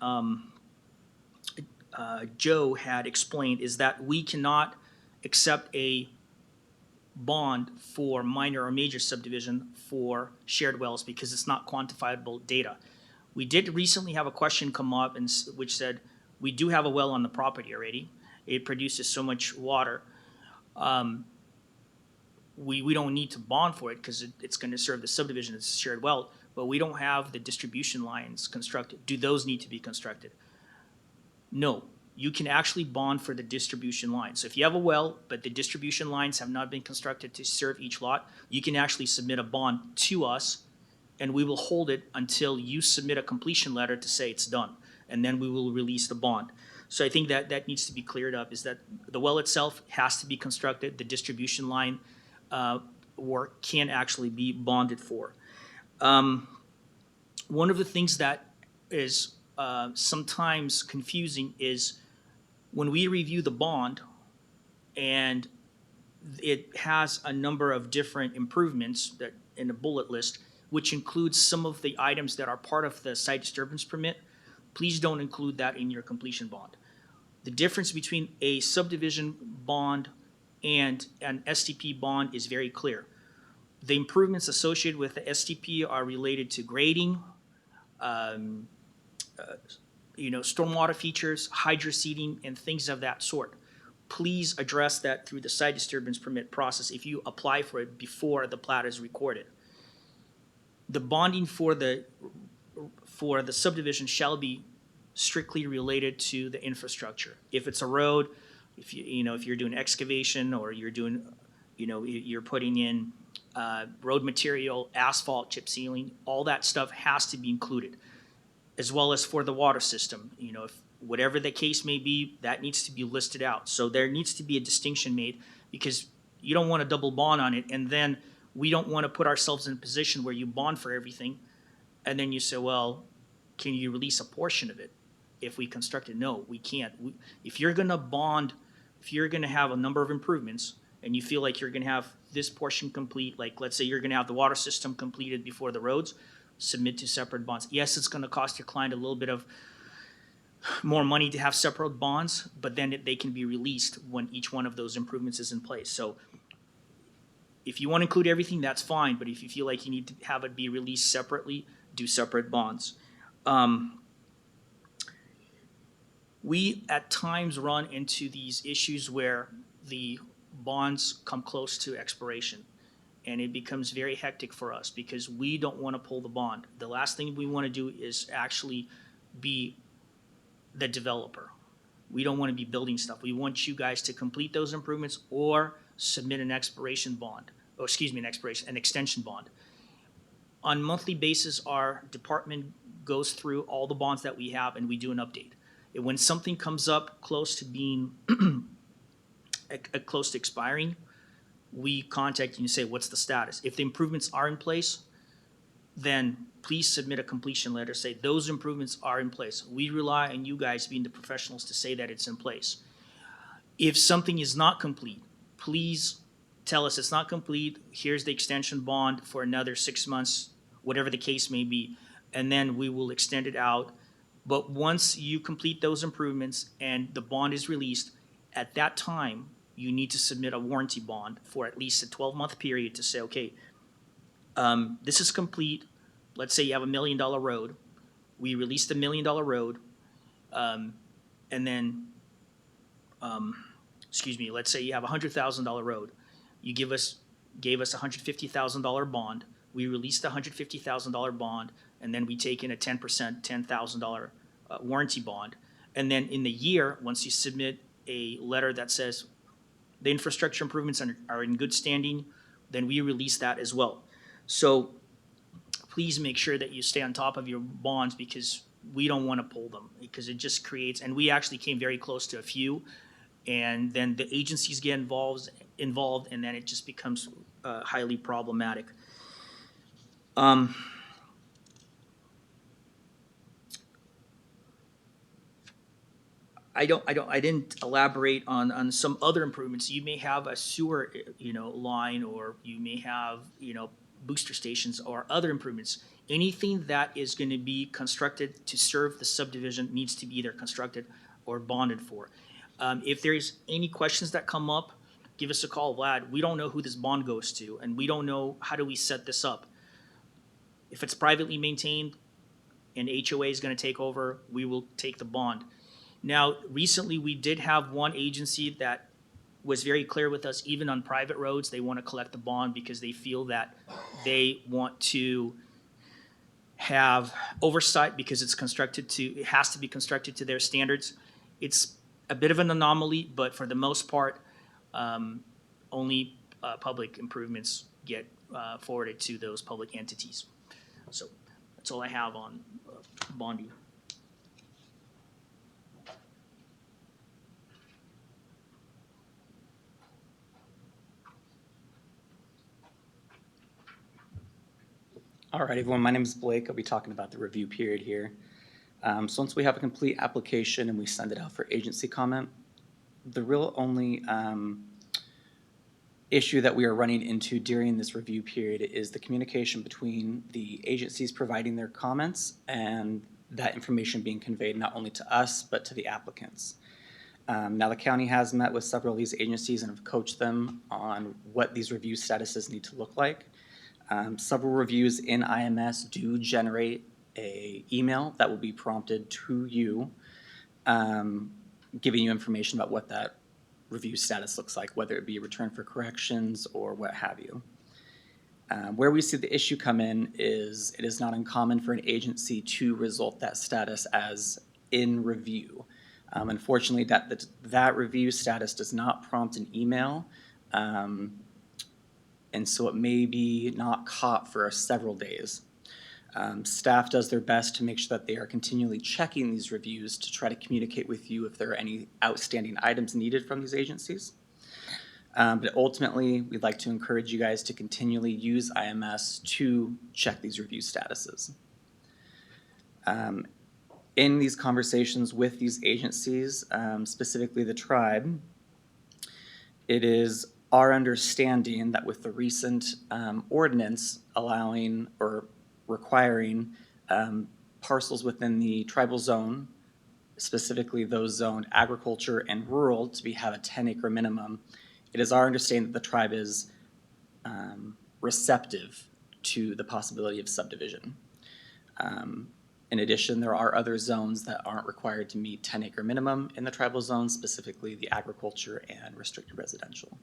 Joe had explained, is that we cannot accept a bond for minor or major subdivision for shared wells because it's not quantifiable data. We did recently have a question come up which said, we do have a well on the property already. It produces so much water. We don't need to bond for it because it's going to serve the subdivision as a shared well, but we don't have the distribution lines constructed. Do those need to be constructed? No, you can actually bond for the distribution lines. So if you have a well, but the distribution lines have not been constructed to serve each lot, you can actually submit a bond to us, and we will hold it until you submit a completion letter to say it's done, and then we will release the bond. So I think that needs to be cleared up, is that the well itself has to be constructed, the distribution line work can actually be bonded for. One of the things that is sometimes confusing is when we review the bond and it has a number of different improvements that in a bullet list, which includes some of the items that are part of the site disturbance permit, please don't include that in your completion bond. The difference between a subdivision bond and an STP bond is very clear. The improvements associated with the STP are related to grading, stormwater features, hydroseeding, and things of that sort. Please address that through the site disturbance permit process if you apply for it before the plat is recorded. The bonding for the subdivision shall be strictly related to the infrastructure. If it's a road, if you're doing excavation, or you're doing, you're putting in road material, asphalt, chip sealing, all that stuff has to be included, as well as for the water system. If whatever the case may be, that needs to be listed out. So there needs to be a distinction made, because you don't want to double bond on it, and then we don't want to put ourselves in a position where you bond for everything, and then you say, well, can you release a portion of it if we construct it? No, we can't. If you're going to bond, if you're going to have a number of improvements, and you feel like you're going to have this portion complete, like let's say you're going to have the water system completed before the roads, submit to separate bonds. Yes, it's going to cost your client a little bit of more money to have separate bonds, but then they can be released when each one of those improvements is in place. So if you want to include everything, that's fine, but if you feel like you need to have it be released separately, do separate bonds. We at times run into these issues where the bonds come close to expiration, and it becomes very hectic for us because we don't want to pull the bond. The last thing we want to do is actually be the developer. We don't want to be building stuff. We want you guys to complete those improvements or submit an expiration bond, an extension bond. On a monthly basis, our department goes through all the bonds that we have and we do an update. And when something comes up close to being close to expiring, we contact you and say, what's the status? If the improvements are in place, then please submit a completion letter, say those improvements are in place. We rely on you guys being the professionals to say that it's in place. If something is not complete, please tell us it's not complete, here's the extension bond for another 6 months, whatever the case may be, and then we will extend it out But once you complete those improvements and the bond is released, at that time, you need to submit a warranty bond for at least a 12-month period to say, okay, this is complete. Let's say you have $1 million road. We released the $1 million road, and then, let's say you have a $100,000 road. You gave us a $150,000 bond. We released the $150,000 bond, and then we take in a 10%, $10,000 warranty bond. And then in the year, once you submit a letter that says the infrastructure improvements are in good standing, then we release that as well. So please make sure that you stay on top of your bonds, because we don't want to pull them, because it just creates, and we actually came very close to a few, and then the agencies get involved, and then it just becomes highly problematic. I didn't elaborate on some other improvements. You may have a sewer, line, or you may have, booster stations or other improvements. Anything that is going to be constructed to serve the subdivision needs to be either constructed or bonded for. If there's any questions that come up, give us a call, Vlad. We don't know who this bond goes to, and we don't know how do we set this up. If it's privately maintained and HOA is going to take over, we will take the bond. Now, recently, we did have one agency that was very clear with us, even on private roads, they want to collect the bond because they feel that they want to have oversight because it has to be constructed to their standards. It's a bit of an anomaly, but for the most part, only public improvements get forwarded to those public entities. So that's all I have on bonding. All right, everyone, my name is Blake. I'll be talking about the review period here. So once we have a complete application and we send it out for agency comment, the real only issue that we are running into during this review period is the communication between the agencies providing their comments and that information being conveyed not only to us, but to the applicants. Now, the county has met with several of these agencies and have coached them on what these review statuses need to look like. Several reviews in IMS do generate an email that will be prompted to you, giving you information about what that review status looks like, whether it be a return for corrections or what have you. Where we see the issue come in is it is not uncommon for an agency to result that status as in review. Unfortunately, that review status does not prompt an email, and so it may be not caught for several days. Staff does their best to make sure that they are continually checking these reviews to try to communicate with you if there are any outstanding items needed from these agencies. But ultimately, we'd like to encourage you guys to continually use IMS to check these review statuses. In these conversations with these agencies, specifically the tribe, it is our understanding that with the recent ordinance allowing or requiring parcels within the tribal zone, specifically those zoned agriculture and rural, to have a 10-acre minimum, it is our understanding that the tribe is receptive to the possibility of subdivision. In addition, there are other zones that aren't required to meet 10-acre minimum in the tribal zone, specifically the agriculture and restricted residential.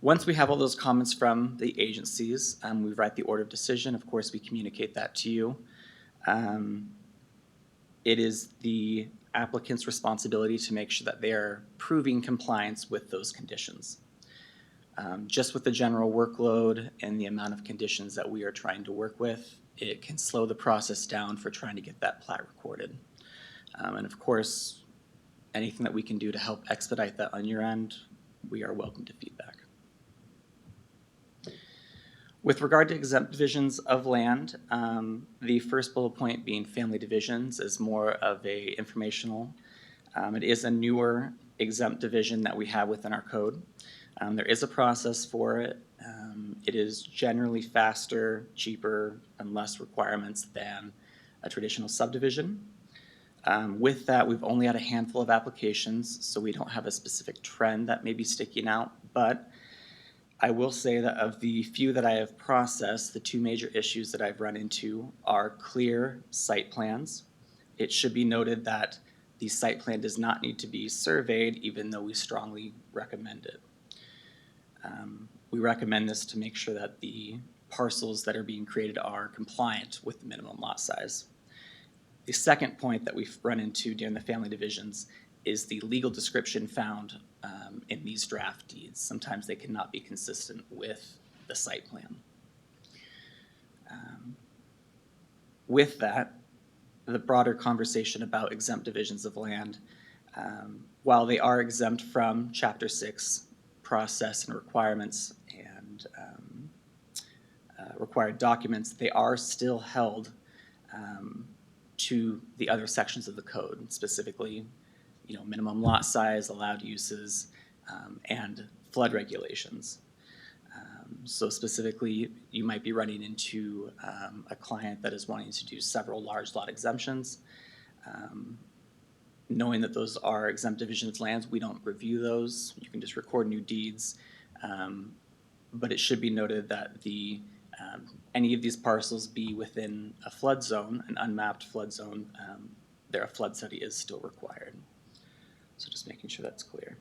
Once we have all those comments from the agencies, we write the order of decision. Of course, we communicate that to you. It is the applicant's responsibility to make sure that they are proving compliance with those conditions. Just with the general workload and the amount of conditions that we are trying to work with, it can slow the process down for trying to get that plat recorded. And of course, anything that we can do to help expedite that on your end, we are welcome to feedback. With regard to exempt divisions of land, the first bullet point being family divisions is more of a informational. It is a newer exempt division that we have within our code. There is a process for it. It is generally faster, cheaper, and less requirements than a traditional subdivision. With that, we've only had a handful of applications, so we don't have a specific trend that may be sticking out, but I will say that of the few that I have processed, the two major issues that I've run into are clear site plans. It should be noted that the site plan does not need to be surveyed, even though we strongly recommend it. We recommend this to make sure that the parcels that are being created are compliant with the minimum lot size. The second point that we've run into during the family divisions is the legal description found in these draft deeds. Sometimes they cannot be consistent with the site plan. With that, the broader conversation about exempt divisions of land, while they are exempt from Chapter 6 process and requirements and required documents, they are still held to the other sections of the code, specifically, minimum lot size, allowed uses, and flood regulations. So specifically, you might be running into a client that is wanting to do several large lot exemptions. Knowing that those are exempt divisions lands, we don't review those. You can just record new deeds. But it should be noted that any of these parcels be within a flood zone, an unmapped flood zone, a flood study is still required. So just making sure that's clear.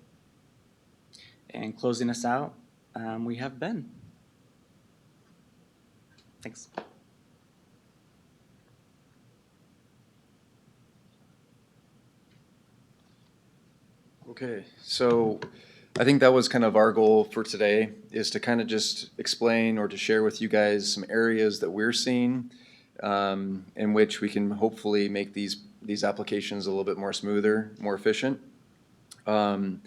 And closing us out, we have Ben. Thanks. Okay, so I think that was kind of our goal for today, is to kind of just explain or to share with you guys some areas that we're seeing in which we can hopefully make these applications a little bit more smoother, more efficient. One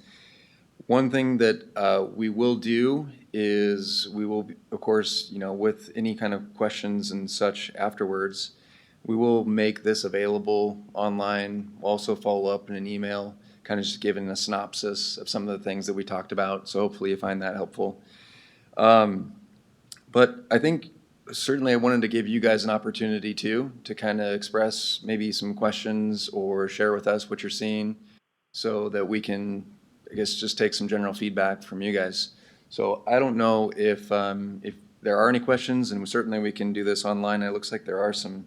thing that we will do is we will, of course, with any kind of questions and such afterwards, we will make this available online, also follow up in an email, kind of just giving a synopsis of some of the things that we talked about. So hopefully you find that helpful. But I think certainly I wanted to give you guys an opportunity to kind of express maybe some questions or share with us what you're seeing so that we can, I guess, just take some general feedback from you guys. So I don't know if there are any questions, and certainly we can do this online. It looks like there are some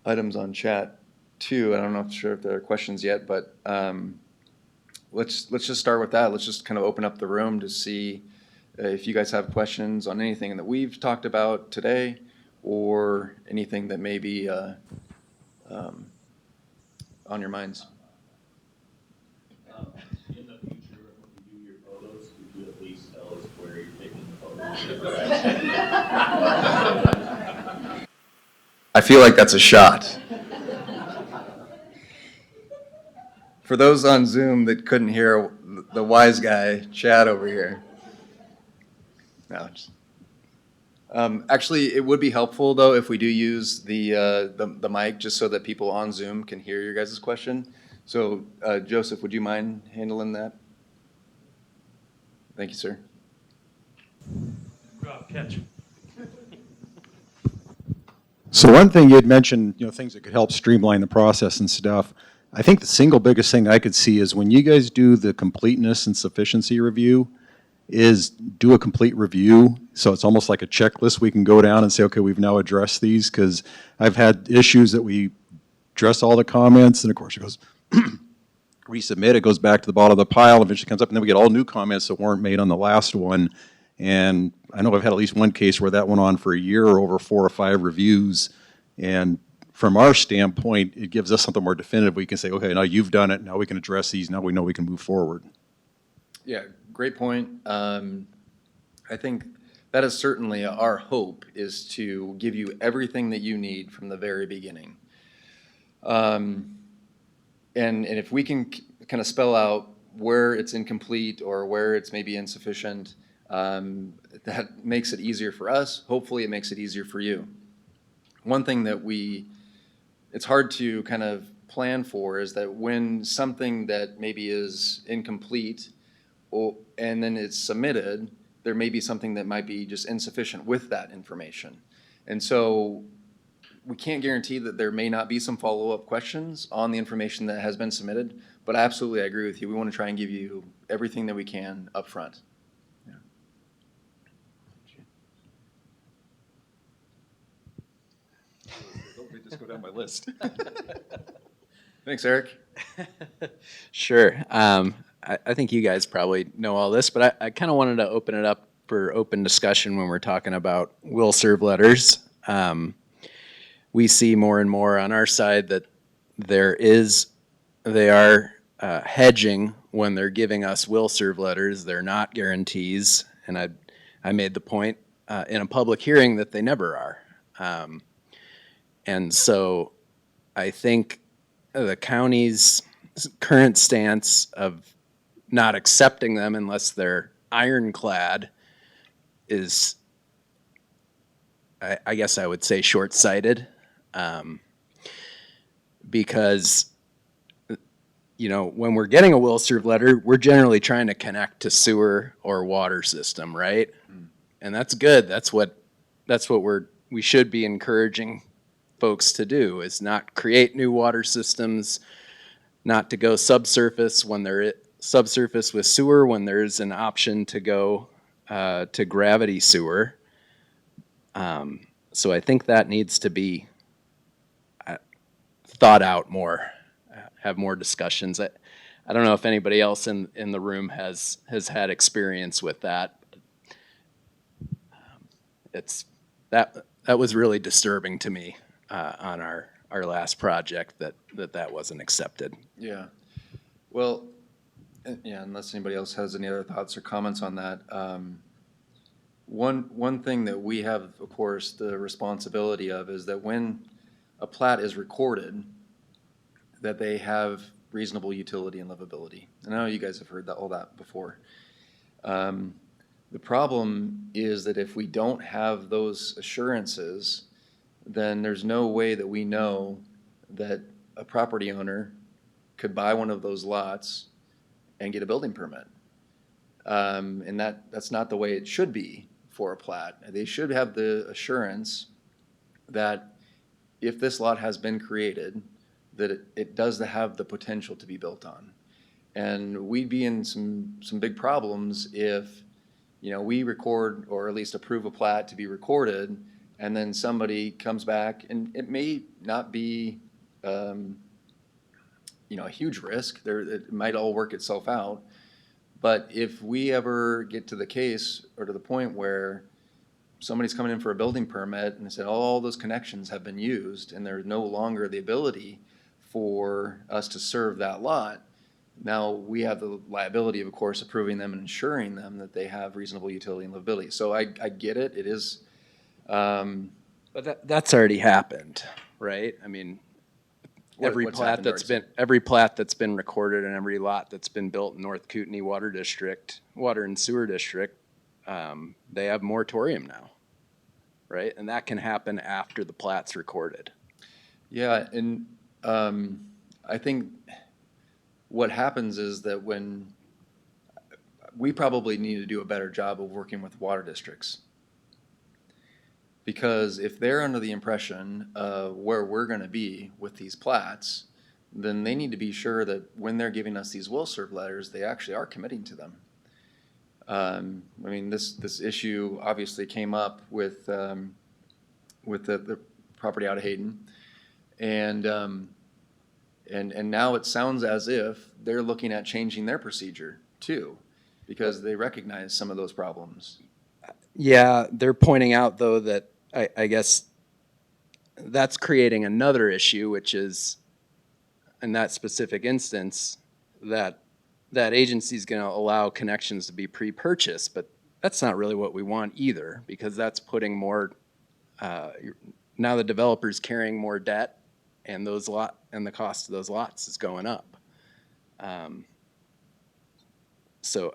items on chat too. I don't know if there are questions yet, but let's just start with that. Let's just kind of open up the room to see if you guys have questions on anything that we've talked about today or anything that may be on your minds. In the future, when you do your photos, could you at least tell us where you're taking the photos? I feel like that's a shot. For those on Zoom that couldn't hear the wise guy chat over here. No, actually, it would be helpful though if we do use the mic just so that people on Zoom can hear your guys' question. So Joseph, would you mind handling that? Thank you, sir. Catch. So one thing you had mentioned, things that could help streamline the process and stuff. I think the single biggest thing I could see is when you guys do the completeness and sufficiency review, is do a complete review. So it's almost like a checklist. We can go down and say, okay, we've now addressed these, because I've had issues that we address all the comments, and of course it goes, resubmit, it goes back to the bottom of the pile, eventually comes up, and then we get all new comments that weren't made on the last one. And I know I've had at least one case where that went on for a year or over 4 or 5 reviews. And from our standpoint, it gives us something more definitive. We can say, okay, now you've done it. Now we can address these. Now we know we can move forward. Yeah, great point. I think that is certainly our hope, is to give you everything that you need from the very beginning. And if we can kind of spell out where it's incomplete or where it's maybe insufficient, that makes it easier for us. Hopefully it makes it easier for you. One thing that it's hard to kind of plan for is that when something that maybe is incomplete and then it's submitted, there may be something that might be just insufficient with that information. And so we can't guarantee that there may not be some follow-up questions on the information that has been submitted, but absolutely, I agree with you. We want to try and give you everything that we can upfront. Yeah. Let me just go down my list. Thanks, Eric. Sure. I think you guys probably know all this, but I kind of wanted to open it up for open discussion when we're talking about will serve letters. We see more and more on our side that they are hedging when they're giving us will serve letters. They're not guarantees. And I made the point in a public hearing that they never are. And so I think the county's current stance of not accepting them unless they're ironclad is, I guess I would say, short-sighted. Because, you know, when we're getting a will serve letter, we're generally trying to connect to sewer or water system, right? And that's good. That's what we should be encouraging folks to do, is not create new water systems, not to go subsurface with sewer when there's an option to go to gravity sewer. So I think that needs to be thought out more, have more discussions. I don't know if anybody else in the room has had experience with that. It's that was really disturbing to me on our last project that wasn't accepted. Yeah. Well, yeah, unless anybody else has any other thoughts or comments on that. One thing that we have, of course, the responsibility of is that when a plat is recorded, that they have reasonable utility and livability. And I know you guys have heard all that before. The problem is that if we don't have those assurances, then there's no way that we know that a property owner could buy one of those lots and get a building permit. And that's not the way it should be for a plat. They should have the assurance that if this lot has been created, that it does have the potential to be built on. And we'd be in some big problems if, you know, we record or at least approve a plat to be recorded, and then somebody comes back, and it may not be, you know, a huge risk. It might all work itself out. But if we ever get to the case or to the point where somebody's coming in for a building permit and they said all those connections have been used and there's no longer the ability for us to serve that lot, now we have the liability of course, approving them and ensuring them that they have reasonable utility and livability. So I get it. It is. But that's already happened, right? I mean, every plat that's been recorded and every lot that's been built in North Kootenai Water and Sewer District, they have moratorium now, right? And that can happen after the plat's recorded. Yeah, and I think what happens is that when we probably need to do a better job of working with water districts. Because if they're under the impression of where we're going to be with these plats, then they need to be sure that when they're giving us these will serve letters, they actually are committing to them. I mean, this issue obviously came up with the property out of Hayden, and now it sounds as if they're looking at changing their procedure too, because they recognize some of those problems. Yeah, they're pointing out though that I guess that's creating another issue, which is in that specific instance that agency is going to allow connections to be pre-purchased, but that's not really what we want either, because that's putting more. Now the developer's carrying more debt, and the cost of those lots is going up. So,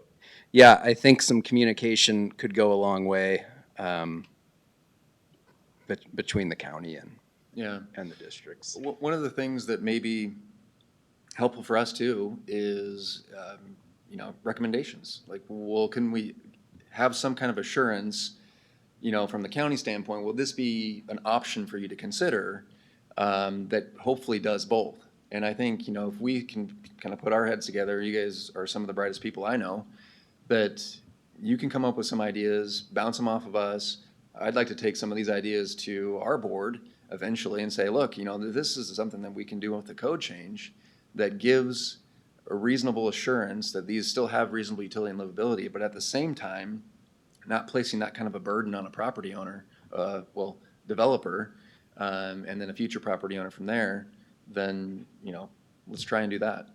yeah, I think some communication could go a long way between the county and the districts. One of the things that may be helpful for us too is, recommendations. Like, well, can we have some kind of assurance from the county standpoint, will this be an option for you to consider that hopefully does both? And I think, if we can kind of put our heads together, you guys are some of the brightest people I know, that you can come up with some ideas, bounce them off of us. I'd like to take some of these ideas to our board eventually and say, look, this is something that we can do with the code change that gives a reasonable assurance that these still have reasonable utility and livability, but at the same time, not placing that kind of a burden on a property owner, developer, and then a future property owner from there, then, let's try and do that.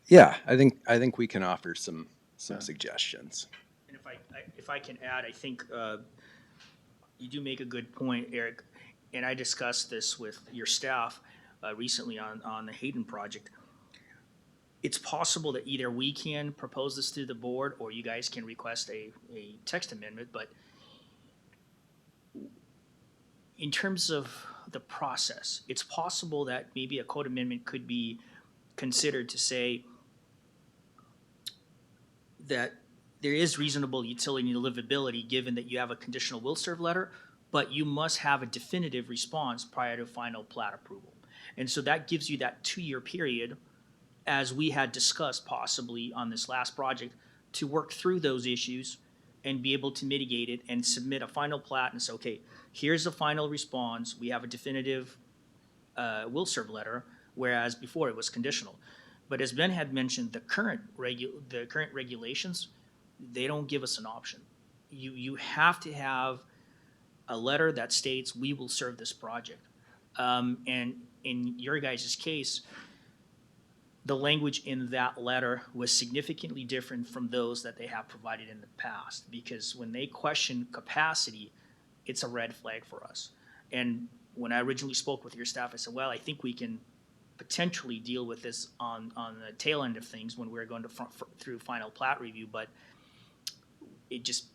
Yeah, I think we can offer some suggestions. And if I can add, I think you do make a good point, Eric, and I discussed this with your staff recently on the Hayden project. It's possible that either we can propose this to the board or you guys can request a text amendment, but in terms of the process, it's possible that maybe a code amendment could be considered to say that there is reasonable utility and livability given that you have a conditional will serve letter, but you must have a definitive response prior to final plat approval. And so that gives you that 2-year period, as we had discussed possibly on this last project, to work through those issues and be able to mitigate it and submit a final plat and say, okay, here's the final response. We have a definitive will serve letter, whereas before it was conditional. But as Ben had mentioned, the current regulations, they don't give us an option. You have to have a letter that states we will serve this project. And in your guys' case, the language in that letter was significantly different from those that they have provided in the past, because when they question capacity, it's a red flag for us. And when I originally spoke with your staff, I said, well, I think we can potentially deal with this on the tail end of things when we're going to through final plat review, but it just,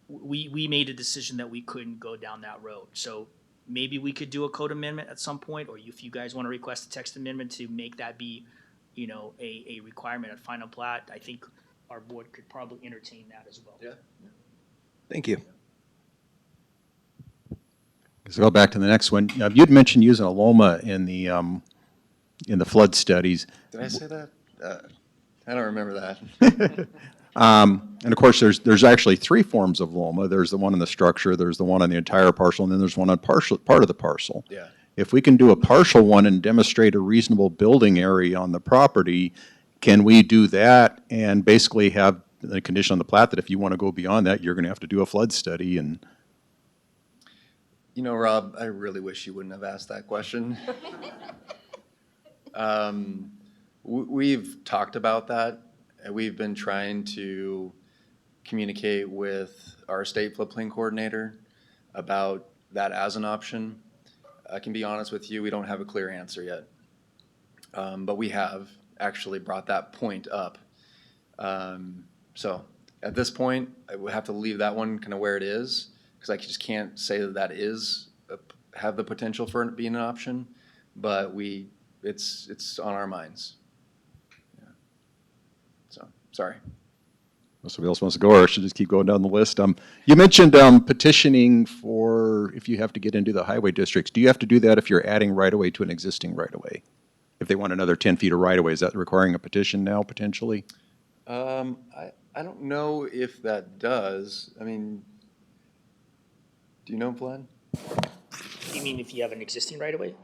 we made a decision that we couldn't go down that road. So maybe we could do a code amendment at some point, or if you guys want to request a text amendment to make that be, a requirement at final plat, I think our board could probably entertain that as well. Yeah. Thank you. So go back to the next one. You'd mentioned using a LOMA in the flood studies. Did I say that? I don't remember that. And of course, there's actually 3 forms of LOMA. There's the one in the structure, there's the one on the entire parcel, and then there's one on part of the parcel. Yeah. If we can do a partial one and demonstrate a reasonable building area on the property, can we do that and basically have the condition on the plat that if you want to go beyond that, you're going to have to do a flood study? And Rob, I really wish you wouldn't have asked that question. We've talked about that, and we've been trying to communicate with our state floodplain coordinator about that as an option. I can be honest with you, we don't have a clear answer yet. But we have actually brought that point up. So at this point, I would have to leave that one kind of where it is, because I just can't say that is have the potential for it being an option, but it's on our minds. Yeah. So, sorry. somebody else wants to go, or I should just keep going down the list. You mentioned petitioning for if you have to get into the highway districts. Do you have to do that if you're adding right-of-way to an existing right-of-way? If they want another 10 feet of right-of-way, is that requiring a petition now, potentially? I don't know if that does. I mean, do you know, Vlad? You mean if you have an existing right-of-way?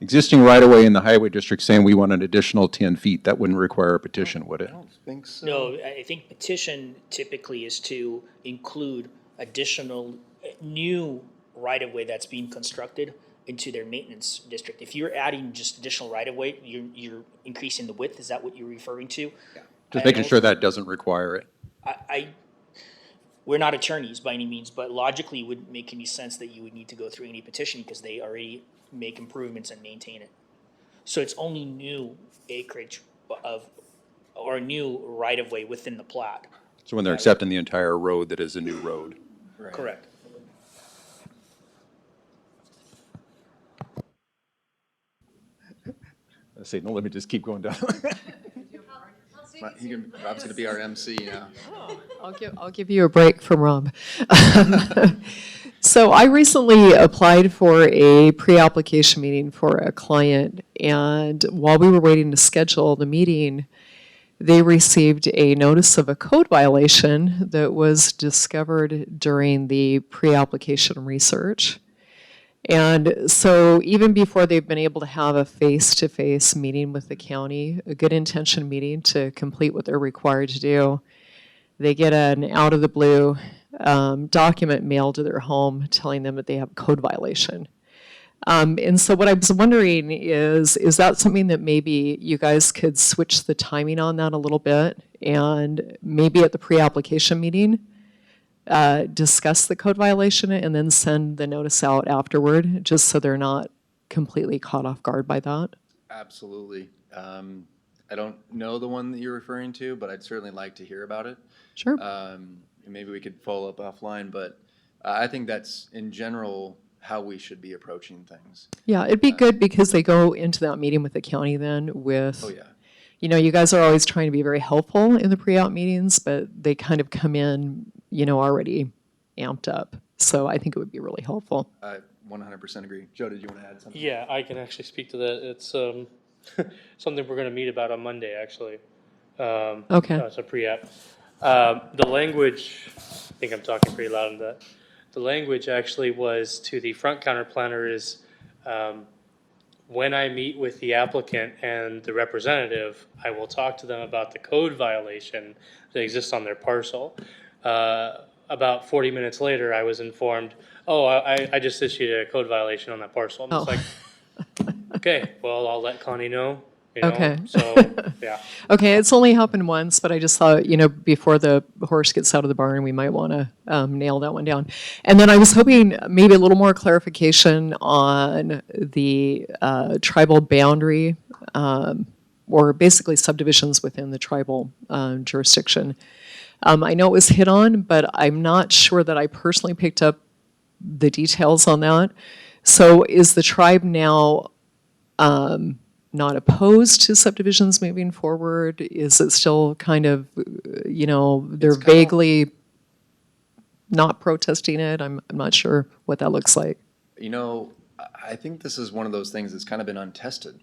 Existing right-of-way in the highway district saying we want an additional 10 feet, that wouldn't require a petition, would I it? don't think so. No, I think petition typically is to include additional, new right-of-way that's being constructed into their maintenance district. If you're adding just additional right-of-way, you're increasing the width, is that what you're referring to? Just making sure that doesn't require it. We're not attorneys by any means, but logically it wouldn't make any sense that you would need to go through any petition because they already make improvements and maintain it. So it's only new acreage or new right-of-way within the plat. So when they're accepting the entire road that is a new road. Right. Correct. I say, no, let me just keep going down. Rob's gonna be our MC now. I'll give you a break from Rob. So I recently applied for a pre-application meeting for a client, and while we were waiting to schedule the meeting, they received a notice of a code violation that was discovered during the pre-application research. And so even before they've been able to have a face-to-face meeting with the county, a good intention meeting to complete what they're required to do, they get an out-of-the-blue document mailed to their home telling them that they have a code violation. And so what I was wondering is that something that maybe you guys could switch the timing on that a little bit, and maybe at the pre-application meeting, discuss the code violation and then send the notice out afterward, just so they're not completely caught off guard by that? Absolutely. I don't know the one that you're referring to, but I'd certainly like to hear about it. Sure. And maybe we could follow up offline, but I think that's in general how we should be approaching things. Yeah, it'd be good because they go into that meeting with the county then with, Oh, yeah. you know, you guys are always trying to be very helpful in the pre-app meetings, but they kind of come in, you know, already amped up. So I think it would be really helpful. I 100% agree. Joe, did you want to add something? Yeah, I can actually speak to that. It's something we're going to meet about on Monday, actually. Okay. It's a pre-app. The language, I think I'm talking pretty loud on that. The language actually was to the front counter planner is, when I meet with the applicant and the representative, I will talk to them about the code violation that exists on their parcel. About 40 minutes later, I was informed, oh, I just issued a code violation on that parcel. I'm just like, okay, well, I'll let Connie know, you know, Okay. so, yeah. Okay, it's only happened once, but I just thought, you know, before the horse gets out of the barn, we might want to nail that one down. And then I was hoping maybe a little more clarification on the tribal boundary, or basically subdivisions within the tribal jurisdiction. I know it was hit on, but I'm not sure that I personally picked up the details on that. So is the tribe now not opposed to subdivisions moving forward? Is it still kind of, you know, they're It's kinda- vaguely not protesting it? I'm not sure what that looks like. You know, I think this is one of those things that's kind of been untested.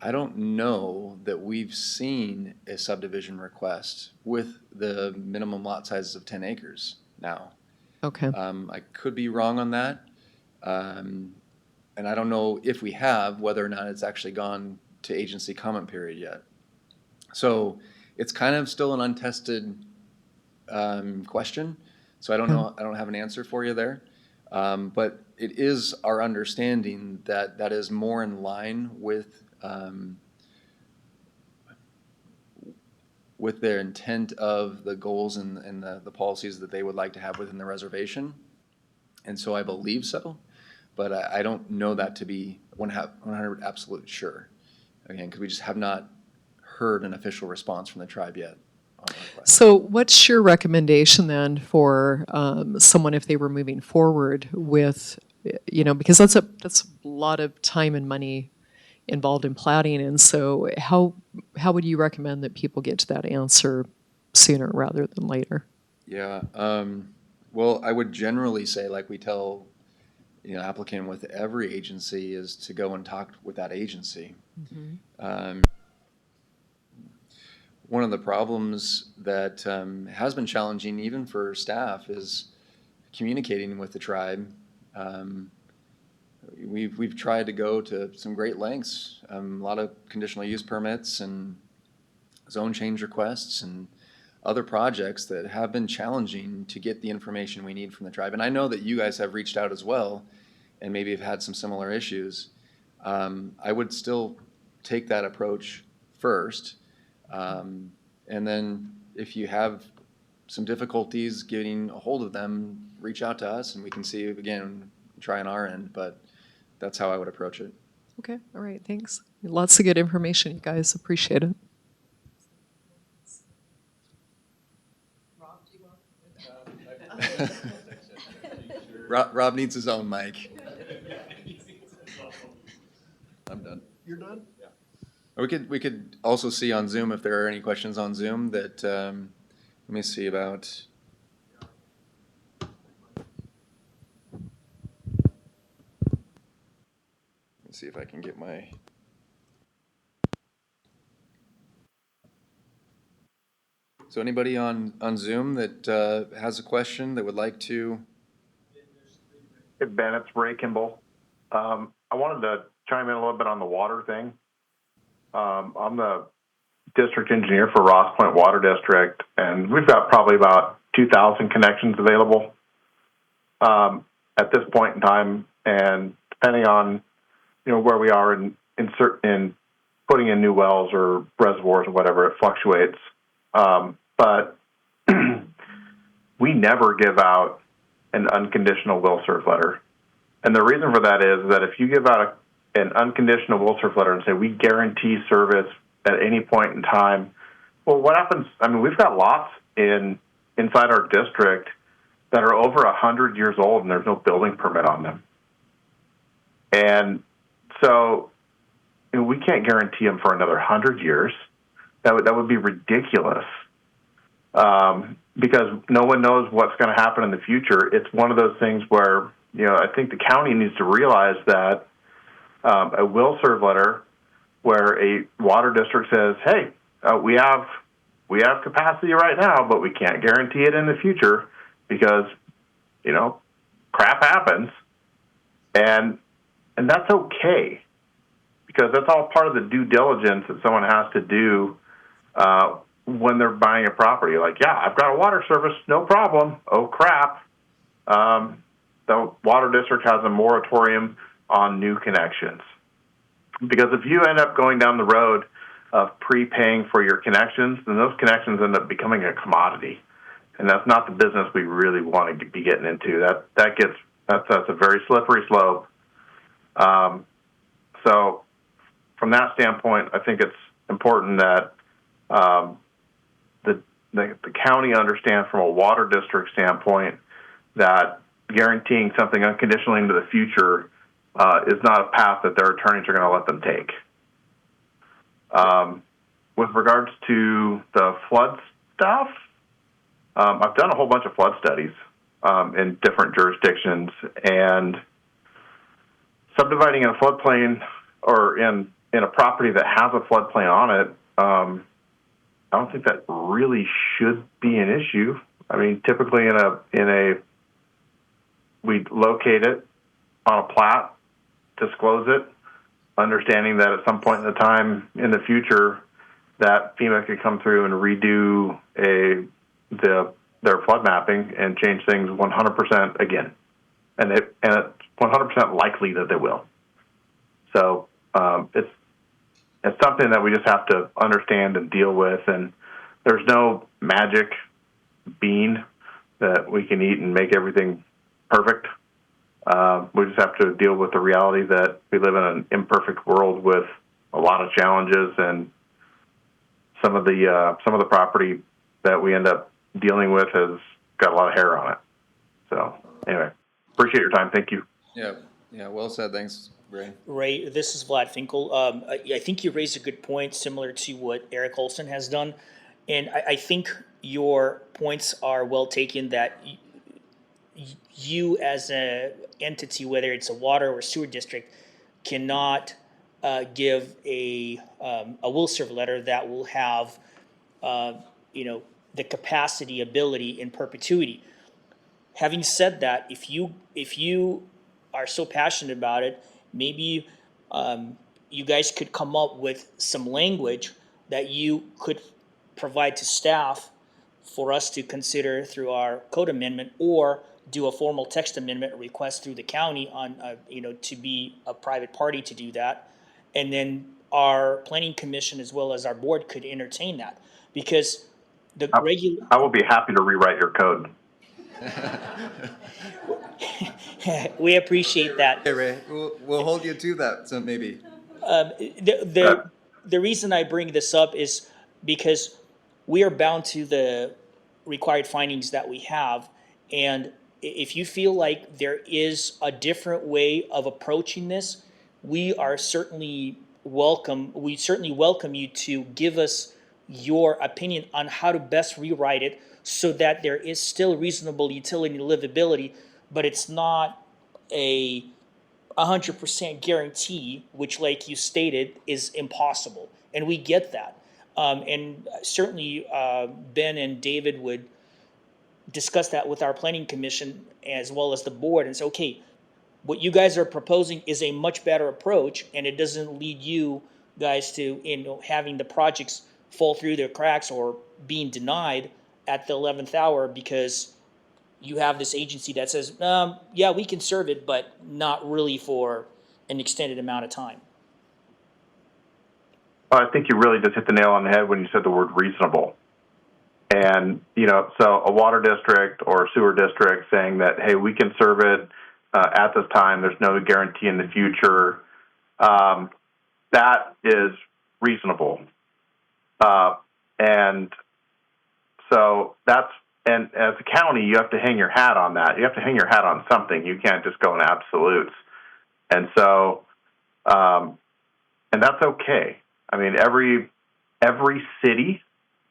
I don't know that we've seen a subdivision request with the minimum lot sizes of 10 acres now. Okay. I could be wrong on that. And I don't know if we have, whether or not it's actually gone to agency comment period yet. So it's kind of still an untested question. So I don't know, I don't have an answer for you there. But it is our understanding that that is more in line with their intent of the goals and the policies that they would like to have within the reservation. And so I believe so, but I don't know that to be 100% absolute sure. Again, because we just have not heard an official response from the tribe yet on the request. So what's your recommendation then for someone if they were moving forward with, you know, because that's a lot of time and money involved in plating, and so how would you recommend that people get to that answer sooner rather than later? Yeah, well, I would generally say, like we tell, you know, applicant with every agency, is to go and talk with that agency. One of the problems that has been challenging even for staff is communicating with the tribe. We've tried to go to some great lengths, a lot of conditional use permits and zone change requests and other projects that have been challenging to get the information we need from the tribe. And I know that you guys have reached out as well and maybe have had some similar issues. I would still take that approach first. And then if you have some difficulties getting a hold of them, reach out to us and we can see, again, try on our end, but that's how I would approach it. Okay, all right, thanks. Lots of good information, you guys. Appreciate it. Rob needs his own mic. I'm done. You're done? Yeah. Or we could also see on Zoom if there are any questions on Zoom that, let me see about. Let's see if I can get my. So anybody on Zoom that has a question that would like to? Hey, Ben, it's Ray Kimball. I wanted to chime in a little bit on the water thing. I'm the district engineer for Ross Point Water District, and we've got probably about 2,000 connections available at this point in time. And depending on where we are in putting in new wells or reservoirs or whatever, it fluctuates. But we never give out an unconditional will serve letter. And the reason for that is that if you give out an unconditional will serve letter and say, we guarantee service at any point in time, well, what happens? I mean, we've got lots inside our district that are over 100 years old and there's no building permit on them. And so we can't guarantee them for another 100 years. That would be ridiculous. Because no one knows what's going to happen in the future. It's one of those things where, I think the county needs to realize that a will serve letter where a water district says, hey, we have capacity right now, but we can't guarantee it in the future because, crap happens. And that's okay, because that's all part of the due diligence that someone has to do when they're buying a property. Like, yeah, I've got a water service, no problem. Oh, crap. The water district has a moratorium on new connections. Because if you end up going down the road of prepaying for your connections, then those connections end up becoming a commodity. And that's not the business we really want to be getting into. That's a very slippery slope. So from that standpoint, I think it's important that the county understands from a water district standpoint that guaranteeing something unconditionally into the future is not a path that their attorneys are going to let them take. With regards to the flood stuff, I've done a whole bunch of flood studies in different jurisdictions, and subdividing in a floodplain or in a property that has a floodplain on it, I don't think that really should be an issue. I mean, typically we locate it on a plat, disclose it, understanding that at some point in the time in the future that FEMA could come through and redo their flood mapping and change things 100% again. And it's 100% likely that they will. So it's something that we just have to understand and deal with. And there's no magic bean that we can eat and make everything perfect. We just have to deal with the reality that we live in an imperfect world with a lot of challenges, and some of the property that we end up dealing with has got a lot of hair on it. So anyway, appreciate your time. Thank you. Yeah, well said. Thanks, Ray. Ray, this is Vlad Finkel. I think you raised a good point, similar to what Eric Olson has done. And I think your points are well taken, that you as an entity, whether it's a water or sewer district, cannot give a will serve letter that will have the capacity, ability in perpetuity. Having said that, if you are so passionate about it, maybe you guys could come up with some language that you could provide to staff for us to consider through our code amendment, or do a formal text amendment request through the county on, to be a private party to do that. And then our planning commission as well as our board could entertain that, because the regular. I will be happy to rewrite your code. We appreciate that. Hey, Ray, we'll hold you to that, so maybe. The reason I bring this up is because we are bound to the required findings that we have. And if you feel like there is a different way of approaching this, we are certainly we certainly welcome you to give us your opinion on how to best rewrite it so that there is still reasonable utility and livability, but it's not a 100% guarantee, which, like you stated, is impossible. And we get that. And certainly Ben and David would discuss that with our planning commission as well as the board and say, okay, what you guys are proposing is a much better approach, and it doesn't lead you guys to having the projects fall through their cracks or being denied at the 11th hour because you have this agency that says, yeah, we can serve it, but not really for an extended amount of time. I think you really just hit the nail on the head when you said the word reasonable. And, so a water district or a sewer district saying that, hey, we can serve it at this time, there's no guarantee in the future, that is reasonable. And so and as a county, you have to hang your hat on that. You have to hang your hat on something. You can't just go in absolutes. And so, and that's okay. I mean, every city,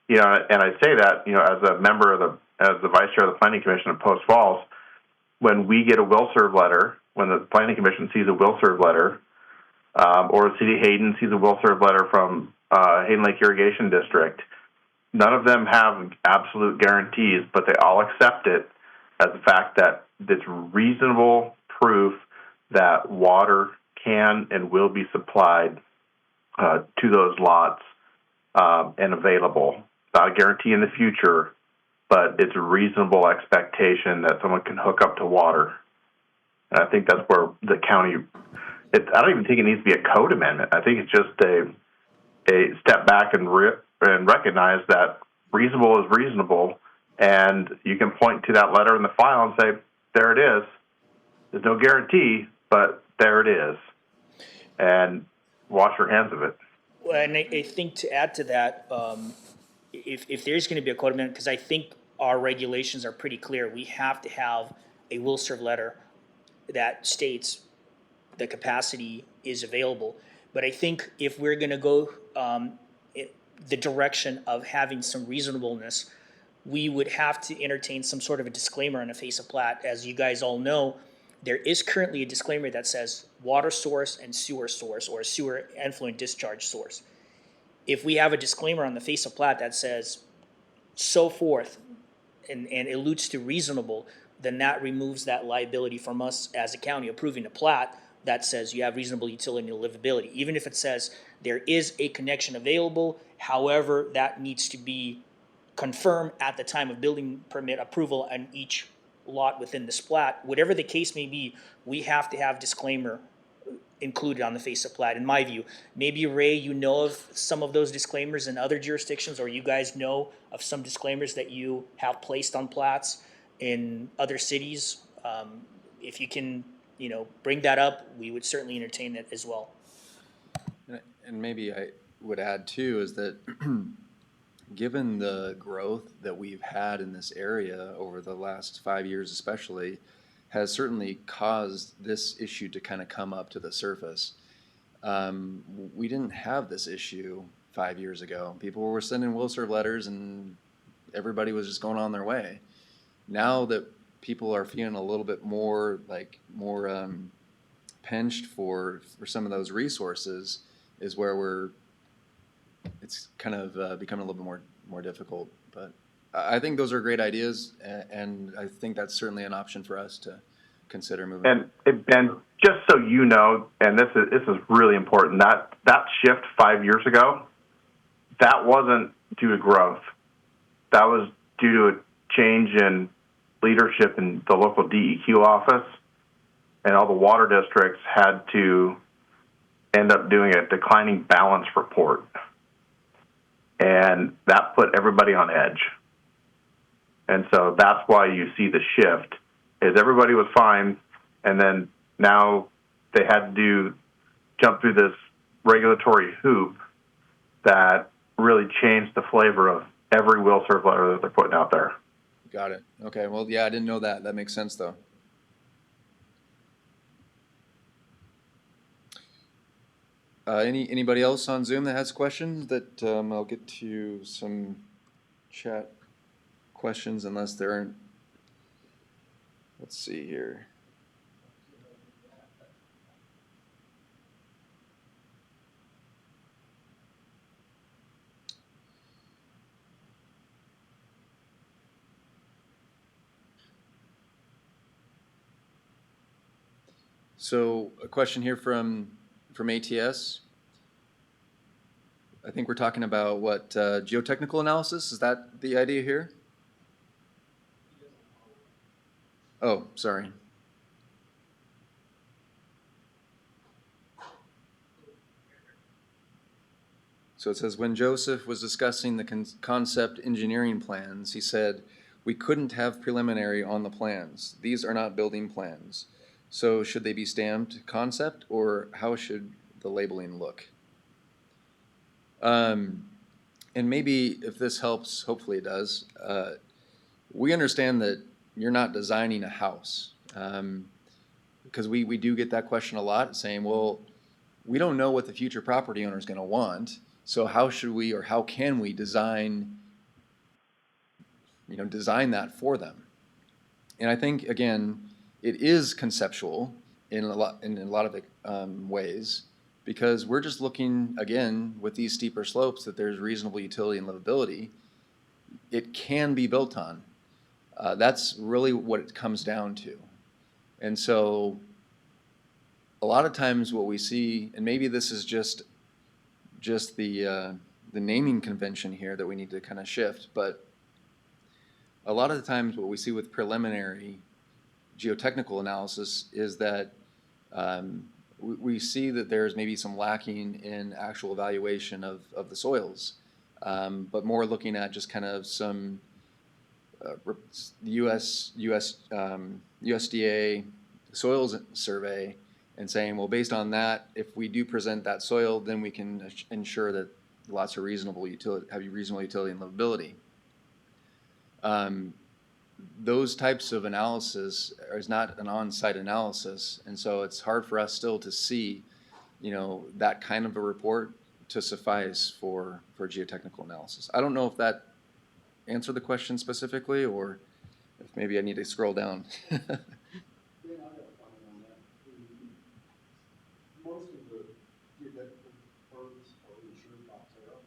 and I say that, as a member as the vice chair of the planning commission of Post Falls, when we get a will serve letter, when the planning commission sees a will serve letter, or the city of Hayden sees a will serve letter from Hayden Lake Irrigation District, none of them have absolute guarantees, but they all accept it as the fact that it's reasonable proof that water can and will be supplied to those lots and available. Not a guarantee in the future, but it's a reasonable expectation that someone can hook up to water. And I think that's where the county, I don't even think it needs to be a code amendment. I think it's just a step back and recognize that reasonable is reasonable, and you can point to that letter in the file and say, there it is. There's no guarantee, but there it is. And wash your hands of it. Well, and I think to add to that, if there's going to be a code amendment, because I think our regulations are pretty clear, we have to have a will serve letter that states the capacity is available. But I think if we're going to go the direction of having some reasonableness, we would have to entertain some sort of a disclaimer on a face of plat. As you guys all know, there is currently a disclaimer that says water source and sewer source, or sewer effluent discharge source. If we have a disclaimer on the face of plat that says so forth and alludes to reasonable, then that removes that liability from us as a county approving a plat that says you have reasonable utility and livability. Even if it says there is a connection available, however, that needs to be confirmed at the time of building permit approval on each lot within the plat. Whatever the case may be, we have to have disclaimer included on the face of plat, in my view. Maybe Ray, you know of some of those disclaimers in other jurisdictions, or you guys know of some disclaimers that you have placed on plats in other cities. If you can, bring that up, we would certainly entertain it as well. And maybe I would add too, is that given the growth that we've had in this area over the last 5 years especially, has certainly caused this issue to kind of come up to the surface. We didn't have this issue 5 years ago. People were sending will serve letters and everybody was just going on their way. Now that people are feeling a little bit more pinched for some of those resources, is where it's kind of becoming a little bit more difficult. But I think those are great ideas, and I think that's certainly an option for us to consider moving. And just so you know, and this is really important, that shift 5 years ago, that wasn't due to growth. That was due to a change in leadership in the local DEQ office, and all the water districts had to end up doing a declining balance report. And that put everybody on edge. And so that's why you see the shift, is everybody was fine, and then now they had to jump through this regulatory hoop that really changed the flavor of every will serve letter that they're putting out there. Got it. Okay. Well, yeah, I didn't know that. That makes sense, though. Anybody else on Zoom that has questions that, I'll get to some chat questions unless there aren't. Let's see here. So a question here from ATS. I think we're talking about what, geotechnical analysis? Is that the idea here? Oh, sorry. So it says, when Joseph was discussing the concept engineering plans, he said, we couldn't have preliminary on the plans. These are not building plans. So should they be stamped concept, or how should the labeling look? And maybe if this helps, hopefully it does, we understand that you're not designing a house. Because we do get that question a lot, saying, well, we don't know what the future property owner is going to want. So how should we, or how can we design that for them? And I think, again, it is conceptual in a lot of ways, because we're just looking, again, with these steeper slopes, that there's reasonable utility and livability. It can be built on. That's really what it comes down to. And so a lot of times what we see, and maybe this is just the naming convention here that we need to kind of shift, but a lot of the times what we see with preliminary geotechnical analysis is that we see that there's maybe some lacking in actual evaluation of the soils, but more looking at just kind of some USDA soils survey, and saying, well, based on that, if we do present that soil, then we can ensure that lots of reasonable utility and livability. Those types of analysis is not an on-site analysis, and so it's hard for us still to see, that kind of a report to suffice for geotechnical analysis. I don't know if that answered the question specifically, or if maybe I need to scroll down. Most of the geotechnical firms are insured by Terra.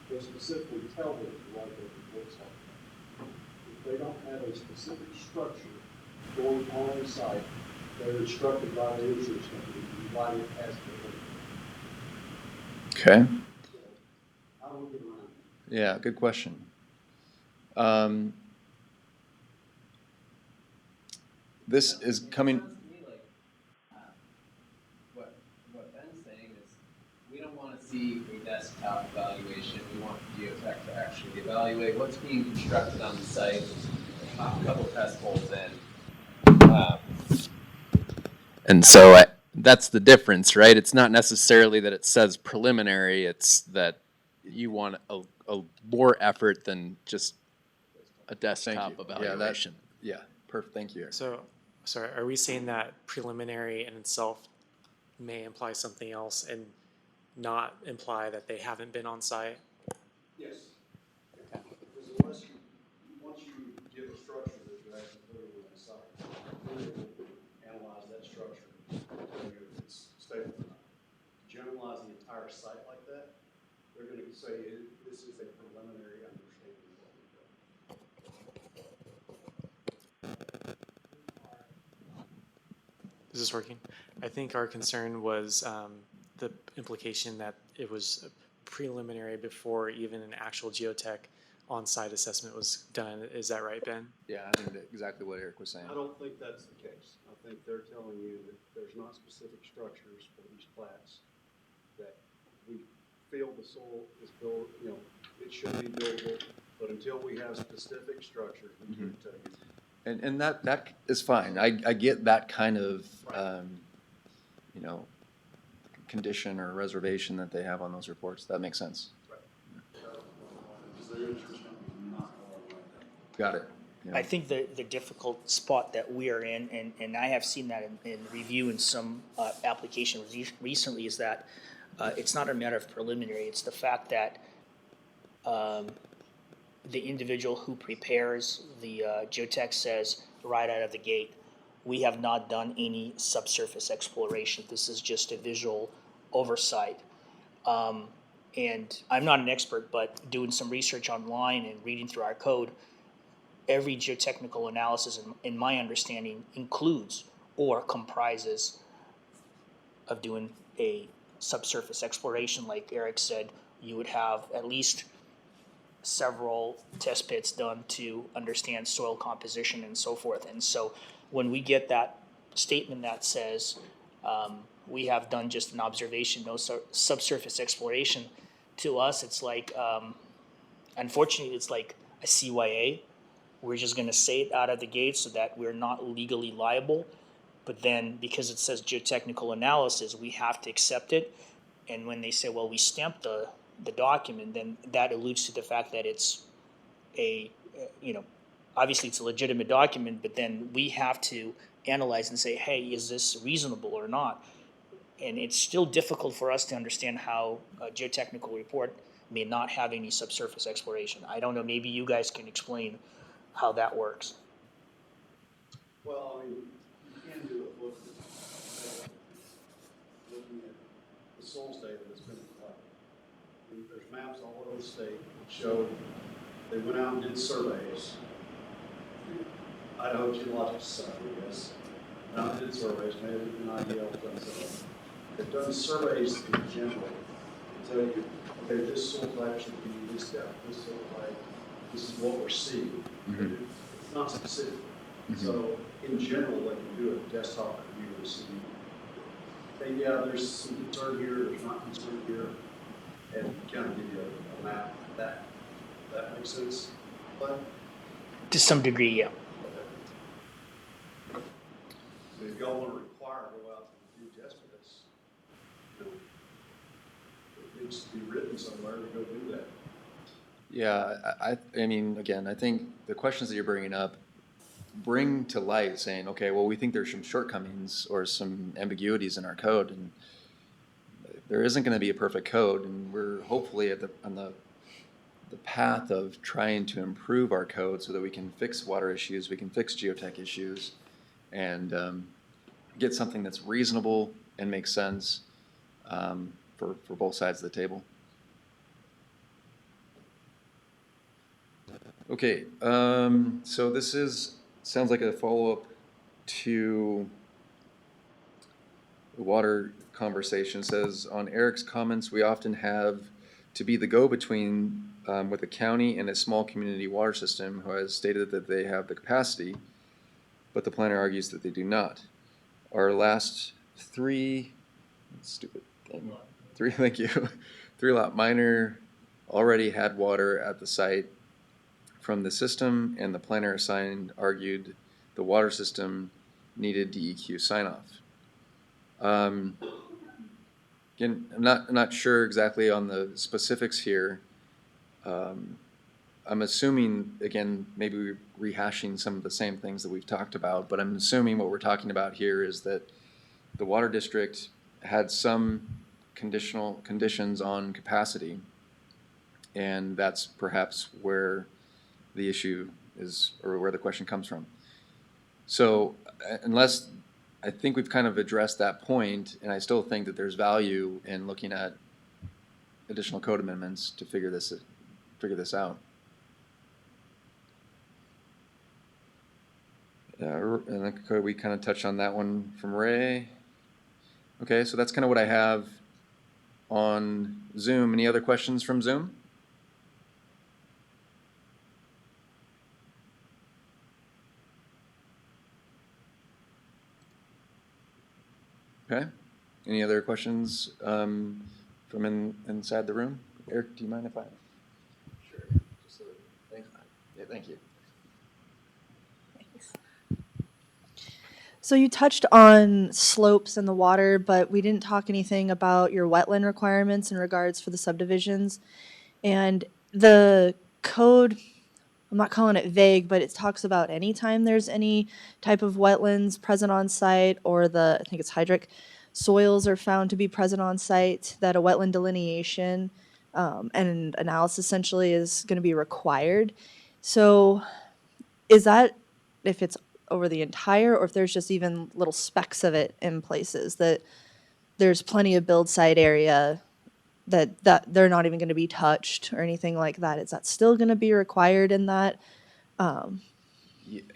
They specifically tell them to write their reports like that. If they don't have a specific structure going on the site, they're instructed by the insurance company to write it as they Okay. So, how do we get around that? Yeah, good question. This is coming. Sounds to me like, what Ben's saying is, we don't want to see a desktop evaluation. We want geotech to actually evaluate what's being constructed on the site, pop a couple test holes in. And so that's the difference, right? It's not necessarily that it says preliminary, it's that you want a more effort than just a desktop evaluation. Yeah, perfect. Thank you. So, sorry, are we saying that preliminary in itself may imply something else and not imply that they haven't been on site? Yes. Because once you get a structure that you actually put it on the site, then they will analyze that structure and tell you if it's stable or not. To generalize the entire site like that, they're going to say this is a preliminary understanding of what we've done. Is this working? I think our concern was the implication that it was preliminary before even an actual geotech on-site assessment was done. Is that right, Ben? Yeah, I think that's exactly what Eric was saying. I don't think that's the case. I think they're telling you that there's not specific structures for these plats, that we feel the soil is built, it should be buildable, but until we have specific structures, we can't tell you. And that is fine. I get that kind of, condition or reservation that they have on those reports. That makes sense. Because their insurance company is not going to like that. Got it. I think the difficult spot that we are in, and I have seen that in review in some applications recently, is that it's not a matter of preliminary, it's the fact that the individual who prepares the geotech says right out of the gate, we have not done any subsurface exploration. This is just a visual oversight. And I'm not an expert, but doing some research online and reading through our code, every geotechnical analysis, in my understanding, includes or comprises of doing a subsurface exploration. Like Eric said, you would have at least several test pits done to understand soil composition and so forth. And so when we get that statement that says we have done just an observation, no subsurface exploration, to us it's like, unfortunately, it's like a CYA. We're just going to say it out of the gate so that we're not legally liable. But then because it says geotechnical analysis, we have to accept it. And when they say, well, we stamped the document, then that alludes to the fact that it's obviously it's a legitimate document, but then we have to analyze and say, hey, is this reasonable or not? And it's still difficult for us to understand how a geotechnical report may not have any subsurface exploration. I don't know, maybe you guys can explain how that works. Well, I mean, you can do it looking at the soils data that's been collected. And there's maps all over the state that show they went out and did surveys. Idaho Geological Society, I guess, went out and did surveys, maybe even IDL has done surveys. They've done surveys in general to tell you, okay, this soil type should be this depth, this soil type, this is what we're seeing. It's not specific. So in general, they can do a desktop review and see, hey, yeah, there's some concern here, there's not concern here, and kind of give you a map of that. That makes sense? But To some degree, yeah. if y'all want to require, go out and do test pits, it needs to be written somewhere to go do that. Yeah, I mean, again, I think the questions that you're bringing up bring to light saying, okay, well, we think there's some shortcomings or some ambiguities in our code, and there isn't going to be a perfect code, and we're hopefully on the path of trying to improve our code so that we can fix water issues, we can fix geotech issues, and get something that's reasonable and makes sense for both sides of the table. Okay, so this sounds like a follow-up to the water conversation. It says, on Eric's comments, we often have to be the go-between with a county and a small community water system who has stated that they have the capacity, but the planner argues that they do not. Our last three thank you, 3-lot minor already had water at the site from the system, and the planner assigned argued the water system needed DEQ sign-off. Again, I'm not sure exactly on the specifics here. I'm assuming, again, maybe we're rehashing some of the same things that we've talked about, but I'm assuming what we're talking about here is that the water district had some conditions on capacity, and that's perhaps where the issue is, or where the question comes from. So unless, I think we've kind of addressed that point, and I still think that there's value in looking at additional code amendments to figure this out. And then we kind of touched on that one from Ray. Okay, so that's kind of what I have on Zoom. Any other questions from Zoom? Okay. Any other questions from inside the room? Eric, do you mind if I? Sure. Just thanks. Yeah, thank you. So you touched on slopes and the water, but we didn't talk anything about your wetland requirements in regards for the subdivisions. And the code, I'm not calling it vague, but it talks about anytime there's any type of wetlands present on site or I think it's hydric soils are found to be present on site, that a wetland delineation and analysis essentially is going to be required. So is that if it's over the entire, or if there's just even little specks of it in places that there's plenty of build site area that they're not even going to be touched or anything like that? Is that still going to be required in that?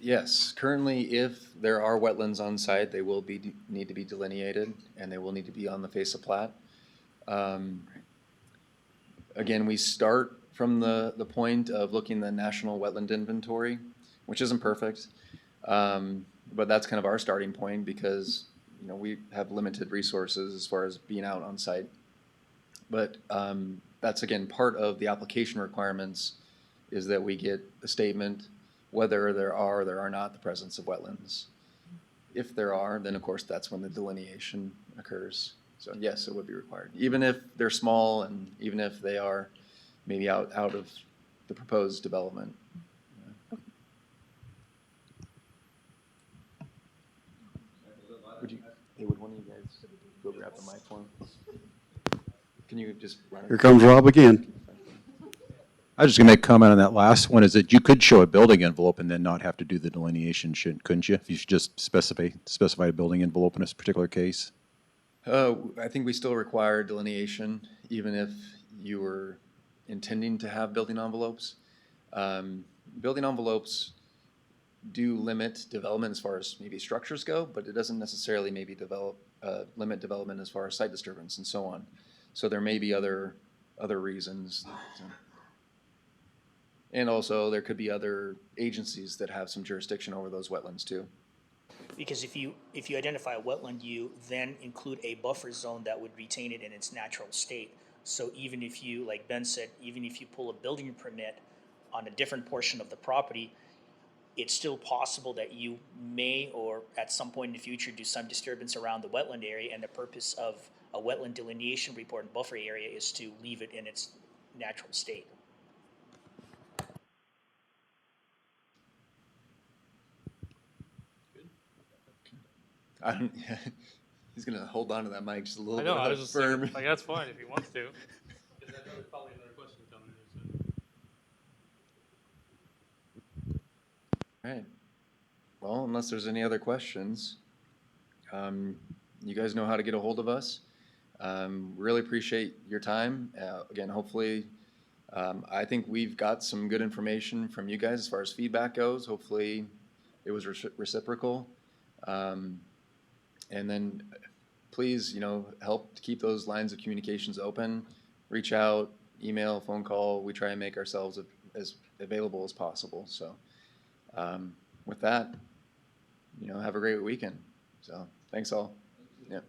Yes, currently, if there are wetlands on site, they will need to be delineated, and they will need to be on the face of plat. Again, we start from the point of looking at the National Wetland Inventory, which isn't perfect, but that's kind of our starting point because, you know, we have limited resources as far as being out on site. But that's, again, part of the application requirements is that we get a statement whether there are or there are not the presence of wetlands. If there are, then of course that's when the delineation occurs. So yes, it would be required, even if they're small and even if they are maybe out of the proposed development. Would one of you guys go grab the mic for him? Can you just run it? Here comes Rob again. I was just gonna make a comment on that last one, is that you could show a building envelope and then not have to do the delineation, couldn't you? If you should just specify a building envelope in this particular case? I think we still require delineation, even if you were intending to have building envelopes. Building envelopes do limit development as far as maybe structures go, but it doesn't necessarily maybe limit development as far as site disturbance and so on. So there may be other reasons. And also, there could be other agencies that have some jurisdiction over those wetlands too. Because if you identify a wetland, you then include a buffer zone that would retain it in its natural state. So even if you, like Ben said, even if you pull a building permit on a different portion of the property, it's still possible that you may, or at some point in the future, do some disturbance around the wetland area, and the purpose of a wetland delineation report and buffer area is to leave it in its natural state. I don't, he's gonna hold on to that mic just a little I know, bit I was just firm. thinking, like, that's fine if he wants to. Because I know there's probably another question coming. All right. Well, unless there's any other questions, you guys know how to get a hold of us. Really appreciate your time. Again, hopefully, I think we've got some good information from you guys as far as feedback goes. Hopefully, it was reciprocal. And then please, help to keep those lines of communications open. Reach out, email, phone call. We try and make ourselves as available as possible. So with that, have a great weekend. So thanks all. Yeah.